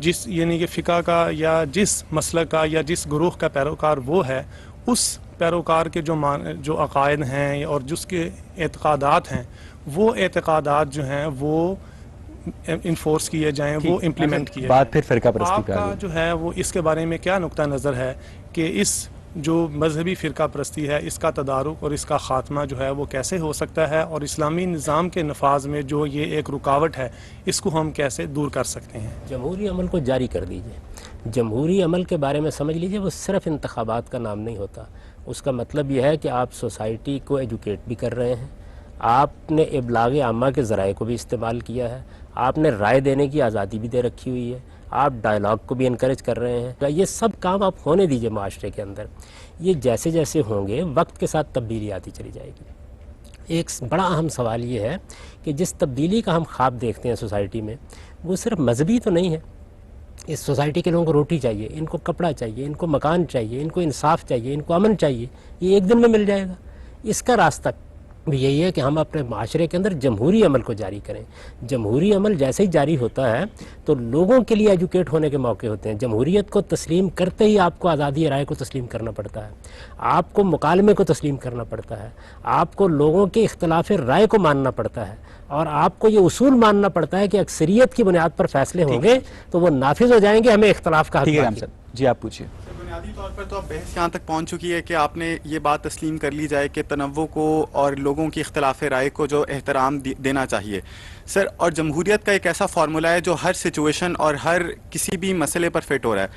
جس یعنی کہ فقہ کا یا جس مسلک کا یا جس گروہ کا پیروکار وہ ہے, اس پیروکار کے جو عقائد ہیں اور جس کے اعتقادات ہیں وہ اعتقادات جو ہیں وہ انفورس کیے جائیں, وہ امپلیمنٹ کیے بات پھر فرقہ پرستی آپ کا جو ہے وہ اس کے بارے میں کیا نقطہ نظر ہے کہ اس جو مذہبی فرقہ پرستی ہے اس کا تدارک اور اس کا خاتمہ جو ہے وہ کیسے ہو سکتا ہے, اور اسلامی نظام کے نفاذ میں جو یہ ایک رکاوٹ ہے اس کو ہم کیسے دور کر سکتے ہیں؟ جمہوری عمل کو جاری کر دیجئے. جمہوری عمل کے بارے میں سمجھ لیجئے وہ صرف انتخابات کا نام نہیں ہوتا. اس کا مطلب یہ ہے کہ آپ سوسائٹی کو ایجوکیٹ بھی کر رہے ہیں, آپ نے ابلاغ عامہ کے ذرائع کو بھی استعمال کیا ہے, آپ نے رائے دینے کی آزادی بھی دے رکھی ہوئی ہے, آپ ڈائلاگ کو بھی انکریج کر رہے ہیں. یہ سب کام آپ ہونے دیجئے معاشرے کے اندر. یہ جیسے جیسے ہوں گے وقت کے ساتھ تبدیلی آتی چلی جائے گی. ایک بڑا اہم سوال یہ ہے کہ جس تبدیلی کا ہم خواب دیکھتے ہیں سوسائٹی میں وہ صرف مذہبی تو نہیں ہے. اس سوسائٹی کے لوگوں کو روٹی چاہیے, ان کو کپڑا چاہیے, ان کو مکان چاہیے, ان کو انصاف چاہیے, ان کو امن چاہیے. یہ ایک دن میں مل جائے گا. اس کا راستہ بھی یہی ہے کہ ہم اپنے معاشرے کے اندر جمہوری عمل کو جاری کریں. جمہوری عمل جیسے ہی جاری ہوتا ہے تو لوگوں کے لیے ایجوکیٹ ہونے کے موقع ہوتے ہیں. جمہوریت کو تسلیم کرتے ہی آپ کو آزادی رائے کو تسلیم کرنا پڑتا ہے, آپ کو مکالمے کو تسلیم کرنا پڑتا ہے, آپ کو لوگوں کے اختلاف رائے کو ماننا پڑتا ہے, اور آپ کو یہ اصول ماننا پڑتا ہے کہ اکثریت کی بنیاد پر فیصلے ہوں گے تو وہ نافذ ہو جائیں گے. ہمیں اختلاف کا حق باقی. جی آپ پوچھیے. بنیادی طور پر تو اب بحث یہاں تک پہنچ چکی ہے کہ آپ نے یہ بات تسلیم کر لی جائے کہ تنوع کو اور لوگوں کی اختلاف رائے کو جو احترام دینا چاہیے سر, اور جمہوریت کا ایک ایسا فارمولہ ہے جو ہر سچویشن اور ہر کسی بھی مسئلے پر فٹ ہو رہا ہے.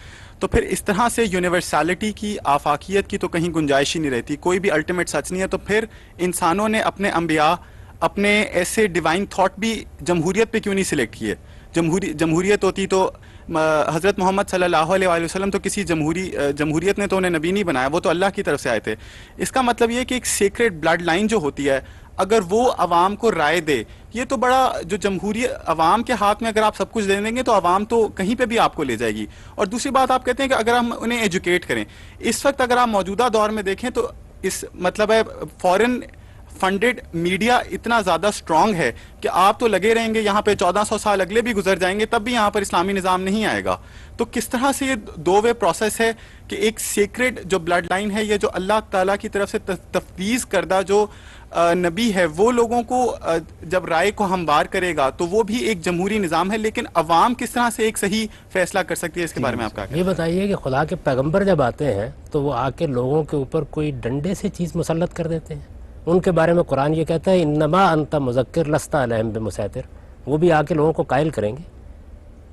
تو پھر اس طرح سے یونیورسلٹی کی، آفاقیت کی تو کہیں گنجائش ہی نہیں رہتی، کوئی بھی الٹیمیٹ سچ نہیں ہے. تو پھر انسانوں نے اپنے انبیاء، اپنے ایسے ڈیوائن تھاٹ بھی جمہوریت پہ کیوں نہیں سلیکٹ کیے؟ جمہوریت ہوتی تو حضرت محمد صلی اللہ علیہ وآلہ وسلم تو کسی جمہوریت نے تو انہیں نبی نہیں بنایا، وہ تو اللہ کی طرف سے آئے تھے. اس کا مطلب یہ کہ ایک سیکریٹ بلڈ لائن جو ہوتی ہے، اگر وہ عوام کو رائے دے، یہ تو بڑا جو جمہوریت عوام کے ہاتھ میں اگر آپ سب کچھ دے دیں گے تو عوام تو کہیں پہ بھی آپ کو لے جائے گی. اور دوسری بات آپ کہتے ہیں کہ اگر ہم انہیں ایجوکیٹ کریں، اس وقت اگر آپ موجودہ دور میں دیکھیں تو اس مطلب ہے فورن فنڈڈ میڈیا اتنا زیادہ سٹرونگ ہے کہ آپ تو لگے رہیں گے یہاں پہ 1400 سال اگلے بھی گزر جائیں گے تب بھی یہاں پر اسلامی نظام نہیں آئے گا. تو کس طرح سے یہ دو وے پروسیس ہے کہ ایک سیکریٹ جو بلڈ لائن ہے، یہ جو اللہ تعالیٰ کی طرف سے تفویض کردہ جو نبی ہے، وہ لوگوں کو جب رائے کو ہموار کرے گا تو وہ بھی ایک جمہوری نظام ہے، لیکن عوام کس طرح سے ایک صحیح فیصلہ کر سکتی ہے؟ اس کے بارے میں آپ کیا کہتے ہیں؟ یہ بتائیے کہ خدا کے پیغمبر جب آتے ہیں تو وہ آ کے لوگوں کے اوپر کوئی ڈنڈے سے چیز مسلط کر دیتے ہیں؟ ان کے بارے میں قرآن یہ کہتا ہے انما انت مذکر لست علیہم بمسیطر. وہ بھی آ کے لوگوں کو قائل کریں گے.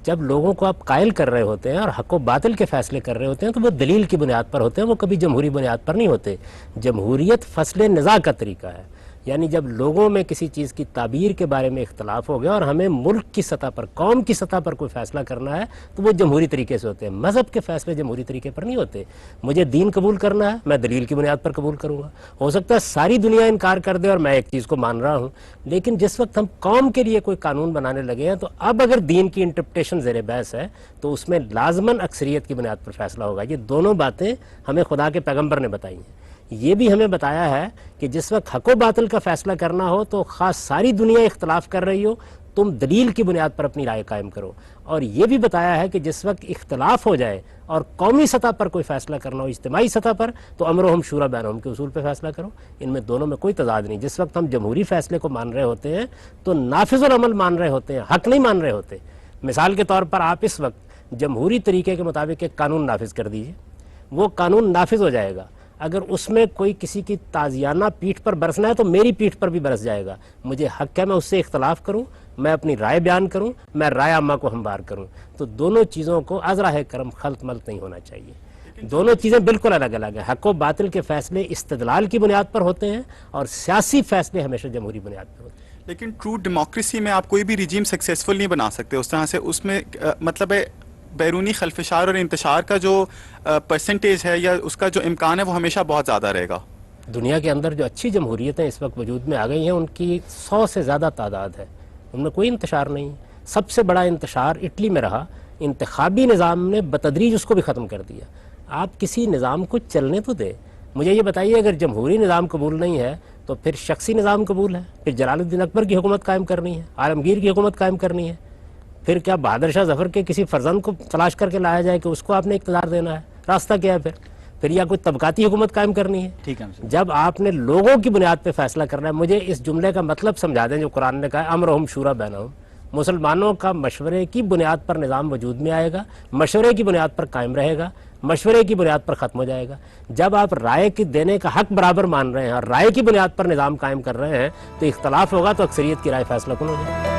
جب لوگوں کو آپ قائل کر رہے ہوتے ہیں اور حق و باطل کے فیصلے کر رہے ہوتے ہیں تو وہ دلیل کی بنیاد پر ہوتے ہیں، وہ کبھی جمہوری بنیاد پر نہیں ہوتے. جمہوریت فصل نزاع کا طریقہ ہے، یعنی جب لوگوں میں کسی چیز کی تعبیر کے بارے میں اختلاف ہو گیا اور ہمیں ملک کی سطح پر، قوم کی سطح پر کوئی فیصلہ کرنا ہے تو وہ جمہوری طریقے سے ہوتے ہیں. مذہب کے فیصلے جمہوری طریقے پر نہیں ہوتے. مجھے دین قبول کرنا ہے، میں دلیل کی بنیاد پر قبول کروں گا. ہو سکتا ہے ساری دنیا انکار کر دے اور میں ایک چیز کو مان رہا ہوں، لیکن جس وقت ہم قوم کے لیے کوئی قانون بنانے لگے ہیں تو اب اگر دین کی انٹرپریٹیشن زیر بحث ہے تو اس میں لازماً اکثریت کی بنیاد پر فیصلہ ہوگا. یہ دونوں باتیں ہمیں خدا کے پیغمبر نے بتائی ہیں. یہ بھی ہمیں بتایا ہے کہ جس وقت حق و باطل کا فیصلہ کرنا ہو تو خاص ساری دنیا اختلاف کر رہی ہو، تم دلیل کی بنیاد پر اپنی رائے قائم کرو. اور یہ بھی بتایا ہے کہ جس وقت اختلاف ہو جائے اور قومی سطح پر کوئی فیصلہ کرنا ہو، اجتماعی سطح پر، تو امرہم شورا بینہم کے اصول پہ فیصلہ کرو. ان میں دونوں میں کوئی تضاد نہیں. جس وقت ہم جمہوری فیصلے کو مان رہے ہوتے ہیں تو نافذ العمل مان رہے ہوتے ہیں، حق نہیں مان رہے ہوتے. مثال کے طور پر آپ اس وقت جمہوری طریقے کے مطابق ایک قانون نافذ کر دیجئے، وہ قانون نافذ ہو جائے گا. اگر اس میں کوئی کسی کی تازیانہ پیٹھ پر برسنا ہے تو میری پیٹھ پر بھی برس جائے گا. مجھے حق ہے میں اس سے اختلاف کروں، میں اپنی رائے بیان کروں، میں رائے عامہ کو ہموار کروں. تو دونوں چیزوں کو از راہ کرم خلط ملط نہیں ہونا چاہیے. دونوں چیزیں بالکل الگ الگ ہیں. حق و باطل کے فیصلے استدلال کی بنیاد پر ہوتے ہیں اور سیاسی فیصلے ہمیشہ جمہوری بنیاد پر ہوتے ہیں. لیکن ٹرو ڈیموکریسی میں آپ کوئی بھی رجیم سکسیسفل نہیں بنا سکتے اس طرح سے. اس میں مطلب ہے بیرونی خلفشار اور انتشار کا جو پرسنٹیج ہے یا اس کا جو امکان ہے وہ ہمیشہ بہت زیادہ رہے گا. دنیا کے اندر جو اچھی جمہوریتیں اس وقت وجود میں آ گئی ہیں ان کی 100 سے زیادہ تعداد ہے، ان میں کوئی انتشار نہیں. سب سے بڑا انتشار اٹلی میں رہا. انتخابی نظام نے بتدریج اس کو بھی ختم کر دیا. آپ کسی نظام کو چلنے تو دے. مجھے یہ بتائیے اگر جمہوری نظام قبول نہیں ہے تو پھر شخصی نظام قبول ہے؟ پھر جلال الدین اکبر کی حکومت قائم کرنی ہے، عالمگیر کی حکومت قائم کرنی ہے؟ پھر کیا بہادر شاہ ظفر کے کسی فرزند کو تلاش کر کے لایا جائے کہ اس کو آپ نے اقتدار دینا ہے؟ راستہ کیا ہے پھر یا کوئی طبقاتی حکومت قائم کرنی ہے؟ ٹھیک ہے. جب آپ نے لوگوں کی بنیاد پہ فیصلہ کرنا ہے. مجھے اس جملے کا مطلب سمجھا دیں جو قرآن نے کہا ہے امرہم شورا بینہم. مسلمانوں کا مشورے کی بنیاد پر نظام وجود میں آئے گا، مشورے کی بنیاد پر قائم رہے گا، مشورے کی بنیاد پر ختم ہو جائے گا. جب آپ رائے کی دینے کا حق برابر مان رہے ہیں اور رائے کی بنیاد پر نظام قائم کر رہے ہیں تو اختلاف ہوگا تو اکثریت کی رائے فیصلہ کن ہو جائے گا.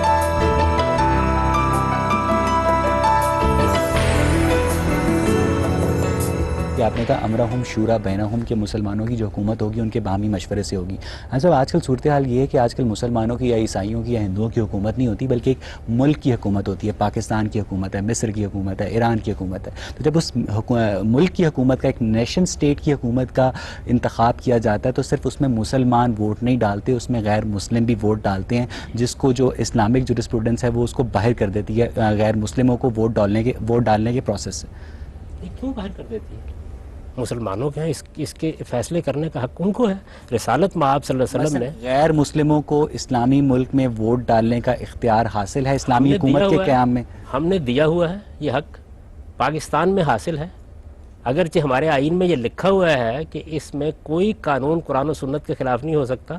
کہ آپ نے کہا امرہم شورا بینہم کہ مسلمانوں کی جو حکومت ہوگی ان کے باہمی مشورے سے ہوگی. صاحب آج کل صورتحال یہ ہے کہ آج کل مسلمانوں کی یا عیسائیوں کی یا ہندوؤں کی حکومت نہیں ہوتی بلکہ ایک ملک کی حکومت ہوتی ہے. پاکستان کی حکومت ہے، مصر کی حکومت ہے، ایران کی حکومت ہے. تو جب اس ملک کی حکومت کا، ایک نیشن سٹیٹ کی حکومت کا انتخاب کیا جاتا ہے تو صرف اس میں مسلمان ووٹ نہیں ڈالتے، اس میں غیر مسلم بھی ووٹ ڈالتے ہیں، جس کو جو اسلامک جورسپروڈنس ہے وہ اس کو باہر کر دیتی ہے غیر مسلموں کو ووٹ ڈالنے کے پروسیس سے. کیوں باہر کر دیتی ہے؟ مسلمانوں کے ہیں، اس کے فیصلے کرنے کا حق ان کو ہے. رسالت میں آپ صلی اللہ علیہ وسلم نے غیر مسلموں کو اسلامی ملک میں ووٹ ڈالنے کا اختیار حاصل ہے اسلامی حکومت کے قیام میں. ہم نے دیا ہوا ہے یہ حق، پاکستان میں حاصل ہے. اگرچہ ہمارے آئین میں یہ لکھا ہوا ہے کہ اس میں کوئی قانون قرآن و سنت کے خلاف نہیں ہو سکتا،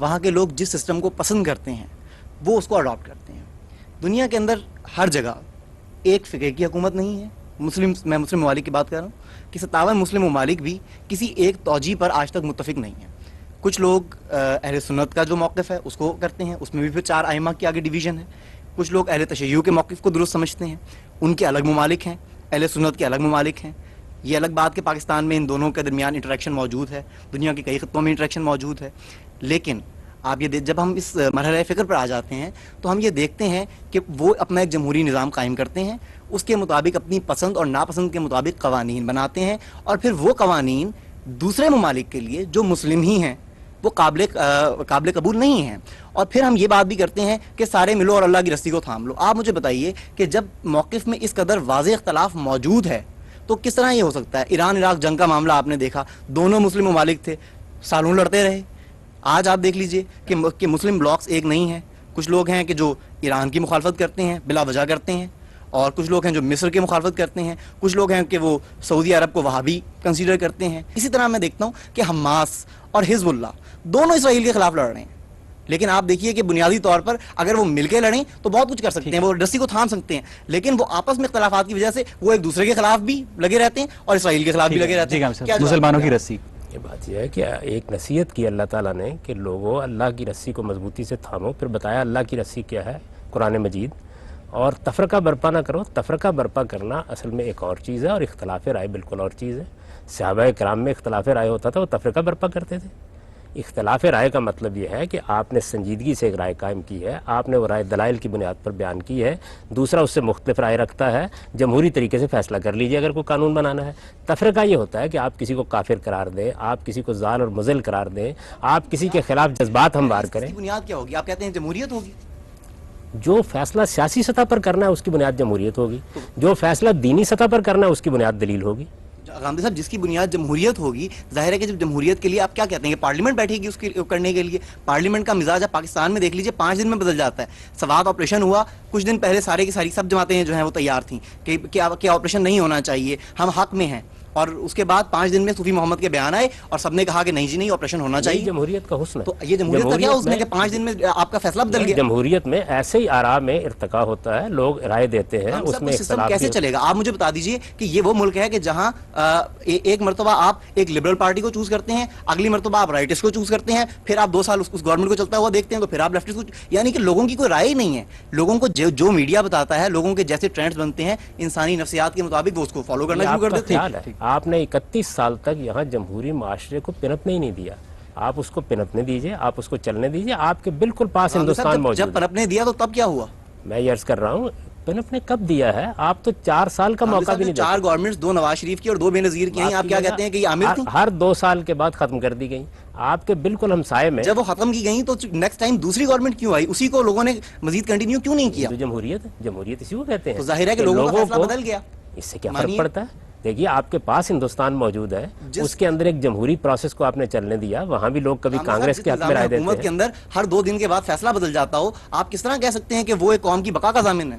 وہاں کے لوگ جس سسٹم کو پسند کرتے ہیں وہ اس کو اڈاپٹ کرتے ہیں. دنیا کے اندر ہر جگہ ایک فقہ کی حکومت نہیں ہے. میں مسلم ممالک کی بات کر رہا ہوں کہ 57 مسلم ممالک بھی کسی ایک توجیہ پر آج تک متفق نہیں ہیں. کچھ لوگ اہل سنت کا جو موقف ہے اس کو کرتے ہیں, اس میں بھی پھر 4 ائمہ کے آگے ڈویژن ہے. کچھ لوگ اہل تشیع کے موقف کو درست سمجھتے ہیں, ان کے الگ ممالک ہیں, اہل سنت کے الگ ممالک ہیں. یہ الگ بات کہ پاکستان میں ان دونوں کے درمیان انٹریکشن موجود ہے, دنیا کے کئی خطوں میں انٹریکشن موجود ہے. لیکن آپ یہ جب ہم اس مرحلہ فکر پر آ جاتے ہیں تو ہم یہ دیکھتے ہیں کہ وہ اپنا ایک جمہوری نظام قائم کرتے ہیں, اس کے مطابق اپنی پسند اور ناپسند کے مطابق قوانین بناتے ہیں, اور پھر وہ قوانین دوسرے ممالک کے لیے جو مسلم ہی ہیں وہ قابل قبول نہیں ہیں. اور پھر ہم یہ بات بھی کرتے ہیں کہ سارے ملو اور اللہ کی رسی کو تھام لو. آپ مجھے بتائیے کہ جب موقف میں اس قدر واضح اختلاف موجود ہے تو کس طرح یہ ہو سکتا ہے؟ ایران عراق جنگ کا معاملہ آپ نے دیکھا, دونوں مسلم ممالک تھے, سالوں لڑتے رہے. آج آپ دیکھ لیجئے کہ مسلم بلاکس ایک نہیں ہیں. کچھ لوگ ہیں کہ جو ایران کی مخالفت کرتے ہیں, بلا وجہ کرتے ہیں, اور کچھ لوگ ہیں جو مصر کی مخالفت کرتے ہیں, کچھ لوگ ہیں کہ وہ سعودی عرب کو وہابی کنسیڈر کرتے ہیں. اسی طرح میں دیکھتا ہوں کہ حماس اور حزب اللہ دونوں اسرائیل کے خلاف لڑ رہے ہیں. لیکن آپ دیکھیے کہ بنیادی طور پر اگر وہ مل کے لڑیں تو بہت کچھ کر سکتے ہیں, وہ رسی کو تھام سکتے ہیں, لیکن وہ آپس میں اختلافات کی وجہ سے وہ ایک دوسرے کے خلاف بھی لگے رہتے ہیں اور اسرائیل کے خلاف بھی لگے رہتے ہیں. مسلمانوں کی رسی, یہ بات یہ ہے کہ ایک نصیحت کی اللہ تعالیٰ نے کہ لوگوں اللہ کی رسی کو مضبوطی سے تھامو. پھر بتایا اللہ کی رسی کیا ہے, قرآن مجید. اور تفرقہ برپا نہ کرو. تفرقہ برپا کرنا اصل میں ایک اور چیز ہے اور اختلاف رائے بالکل اور چیز ہے. صحابہ کرام میں اختلاف رائے ہوتا تھا, وہ تفرقہ برپا کرتے تھے. اختلاف رائے کا مطلب یہ ہے کہ آپ نے سنجیدگی سے ایک رائے قائم کی ہے, آپ نے وہ رائے دلائل کی بنیاد پر بیان کی ہے, دوسرا اس سے مختلف رائے رکھتا ہے, جمہوری طریقے سے فیصلہ کر لیجئے اگر کوئی قانون بنانا ہے. تفرقہ یہ ہوتا ہے کہ آپ کسی کو کافر قرار دیں, آپ کسی کو ضال اور مضل قرار دیں, آپ کسی کے خلاف جذبات ہموار کریں. بنیاد کیا ہوگی؟ آپ کہتے ہیں جمہوریت ہوگی. جو فیصلہ سیاسی سطح پر کرنا ہے اس کی بنیاد جمہوریت ہوگی, جو فیصلہ دینی سطح پر کرنا ہے اس کی بنیاد دلیل ہوگی. غامدی صاحب, جس کی بنیاد جمہوریت ہوگی, ظاہر ہے کہ جب جمہوریت کے لیے آپ کیا کہتے ہیں کہ پارلیمنٹ بیٹھے گی اس کے کرنے کے لیے. پارلیمنٹ کا مزاج آپ پاکستان میں دیکھ لیجئے 5 دن میں بدل جاتا ہے. سوات آپریشن ہوا, کچھ دن پہلے سارے کی ساری سب جماعتیں جو ہیں وہ تیار تھیں کہ آپریشن نہیں ہونا چاہیے, ہم حق میں ہیں, اور اس کے بعد 5 دن میں صوفی محمد کے بیان آئے اور سب نے کہا کہ نہیں جی نہیں, آپریشن ہونا چاہیے. جمہوریت کا حسن ہے. تو یہ جمہوریت کا کیا حسن ہے کہ 5 دن میں آپ کا فیصلہ بدل گیا؟ جمہوریت میں ایسے ہی آراء میں ارتقا ہوتا ہے, لوگ رائے دیتے ہیں, اس میں سسٹم کیسے چلے گا؟ آپ مجھے بتا دیجئے کہ یہ وہ ملک ہے کہ جہاں ایک مرتبہ آپ ایک لبرل پارٹی کو چوز کرتے ہیں, اگلی مرتبہ آپ رائٹس کو چوز کرتے ہیں, پھر آپ 2 سال اس گورنمنٹ کو چلتا ہوا دیکھتے ہیں تو پھر آپ لیفٹس کو, یعنی کہ لوگوں کی کوئی رائے ہی نہیں ہے. لوگوں کو جو میڈیا بتاتا ہے, لوگوں کے جیسے ٹرینڈز بنتے ہیں انسانی نفسیات کے مطابق, وہ اس کو فالو کرنا شروع کر دیتے ہیں. آپ نے 31 سال تک یہاں جمہوری معاشرے کو پنپنے ہی نہیں دیا. آپ اس کو پنپنے دیجئے, آپ اس کو چلنے دیجئے. آپ کے بالکل پاس ہندوستان موجود ہے. جب پنپنے دیا تو تب کیا ہوا؟ میں یہ عرض کر رہا ہوں پنپنے کب دیا ہے؟ آپ تو 4 سال کا موقع بھی نہیں دیتے. 4 گورنمنٹس, 2 نواز شریف کی اور 2 بے نظیر کی ہیں, آپ کیا کہتے ہیں کہ یہ عامر تھیں؟ ہر 2 سال کے بعد ختم کر دی گئی. آپ کے بالکل ہمسائے میں جب وہ ختم کی گئی تو نیکسٹ ٹائم دوسری گورنمنٹ کیوں آئی؟ اسی کو لوگوں نے مزید کنٹینیو کیوں نہیں کیا؟ جمہوریت اسی کو کہتے ہیں. تو ظاہر ہے کہ لوگوں کا فیصلہ بدل گیا. اس سے کیا فرق پڑتا ہے؟ دیکھیے آپ کے پاس ہندوستان موجود ہے, اس کے اندر ایک جمہوری پروسیس کو آپ نے چلنے دیا. وہاں بھی لوگ کبھی کانگریس کے حق میں رائے دیتے ہیں. حکومت کے اندر ہر 2 دن کے بعد فیصلہ بدل جاتا ہو, آپ کس طرح کہہ سکتے ہیں کہ وہ ایک قوم کی بقا کا ضامن ہے؟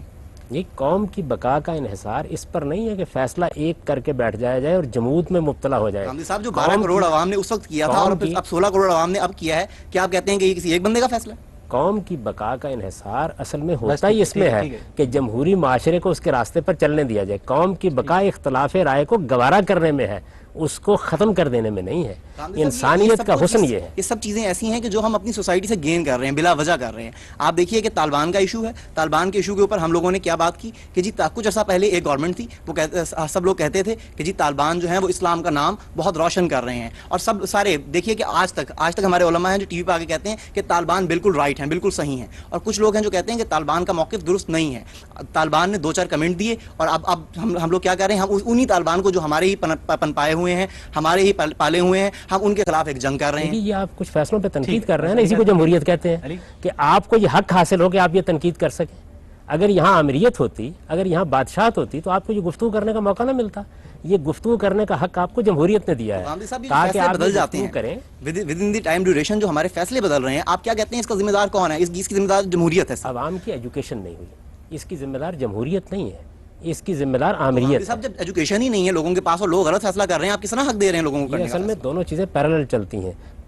یہ قوم کی بقا کا انحصار اس پر نہیں ہے کہ فیصلہ ایک کر کے بیٹھ جایا جائے اور جمود میں مبتلا ہو جائے. صاحب جو 12 کروڑ عوام نے اس وقت کیا تھا اور اب 16 کروڑ عوام نے اب کیا ہے, کیا آپ کہتے ہیں کہ یہ کسی ایک بندے کا فیصلہ ہے؟ قوم کی بقا کا انحصار اصل میں ہوتا ہی اس میں ہے کہ جمہوری معاشرے کو اس کے راستے پر چلنے دیا جائے. قوم کی بقا اختلاف رائے کو گوارا کرنے میں ہے, اس کو ختم کر دینے میں نہیں ہے. انسانیت کا حسن یہ ہے. یہ سب چیزیں ایسی ہیں کہ جو ہم اپنی سوسائٹی سے گین کر رہے ہیں, بلا وجہ کر رہے ہیں. آپ دیکھیے کہ طالبان کا ایشو ہے, طالبان کے ایشو کے اوپر ہم لوگوں نے کیا بات کی کہ جی کچھ عرصہ پہلے ایک گورنمنٹ تھی, وہ سب لوگ کہتے تھے کہ جی طالبان جو ہیں وہ اسلام کا نام بہت روشن کر رہے ہیں, اور سب سارے دیکھیے کہ آج تک ہمارے علماء ہیں جو ٹی وی پہ آ کے کہتے ہیں کہ طالبان بالکل رائٹ ہیں, بالکل صحیح ہیں, اور کچھ لوگ ہیں جو کہتے ہیں کہ طالبان کا موقف درست نہیں ہے. طالبان نے 2-4 کمنٹ دیے اور اب ہم لوگ کیا کر رہے ہیں, ہم انہی طالبان کو جو ہمارے ہی پنپائے ہوئے ہیں, ہمارے ہی پالے ہوئے ہیں, ہم ان کے خلاف ایک جنگ کر رہے ہیں. یہ آپ کچھ فیصلوں پہ تنقید کر رہے ہیں نا, اسی کو جمہوریت کہتے ہیں کہ آپ کو یہ حق حاصل ہو کہ آپ یہ تنقید کر سکیں. اگر یہاں آمریت ہوتی, اگر یہاں بادشاہت ہوتی تو آپ کو یہ گفتگو کرنے کا موقع نہ ملتا. یہ گفتگو کرنے کا حق آپ کو جمہوریت نے دیا ہے تاکہ آپ بدل جاتے ہیں کریں with in the time duration. جو ہمارے فیصلے بدل رہے ہیں, آپ کیا کہتے ہیں اس کا ذمہ دار کون ہے؟ اس کی ذمہ دار جمہوریت ہے. عوام کی ایجوکیشن نہیں ہوئی, اس کی ذمہ دار جمہوریت نہیں ہے, اس کی ذمہ دار آمریت. صاحب جب ایجوکیشن ہی نہیں ہے لوگوں کے پاس اور لوگ غلط فیصلہ کر رہے ہیں, آپ کس طرح حق دے رہے ہیں لوگوں کو؟ اصل میں دونوں چیزیں پیرالل چلتی ہیں.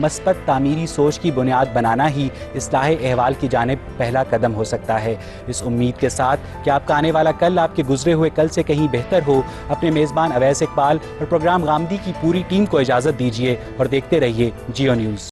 مثبت تعمیری سوچ کی بنیاد بنانا ہی اصلاح احوال کی جانب پہلا قدم ہو سکتا ہے۔ اس امید کے ساتھ کہ آپ کا آنے والا کل آپ کے گزرے ہوئے کل سے کہیں بہتر ہو، اپنے میزبان اویس اقبال اور پروگرام غامدی کی پوری ٹیم کو اجازت دیجیے اور دیکھتے رہیے جیو نیوز۔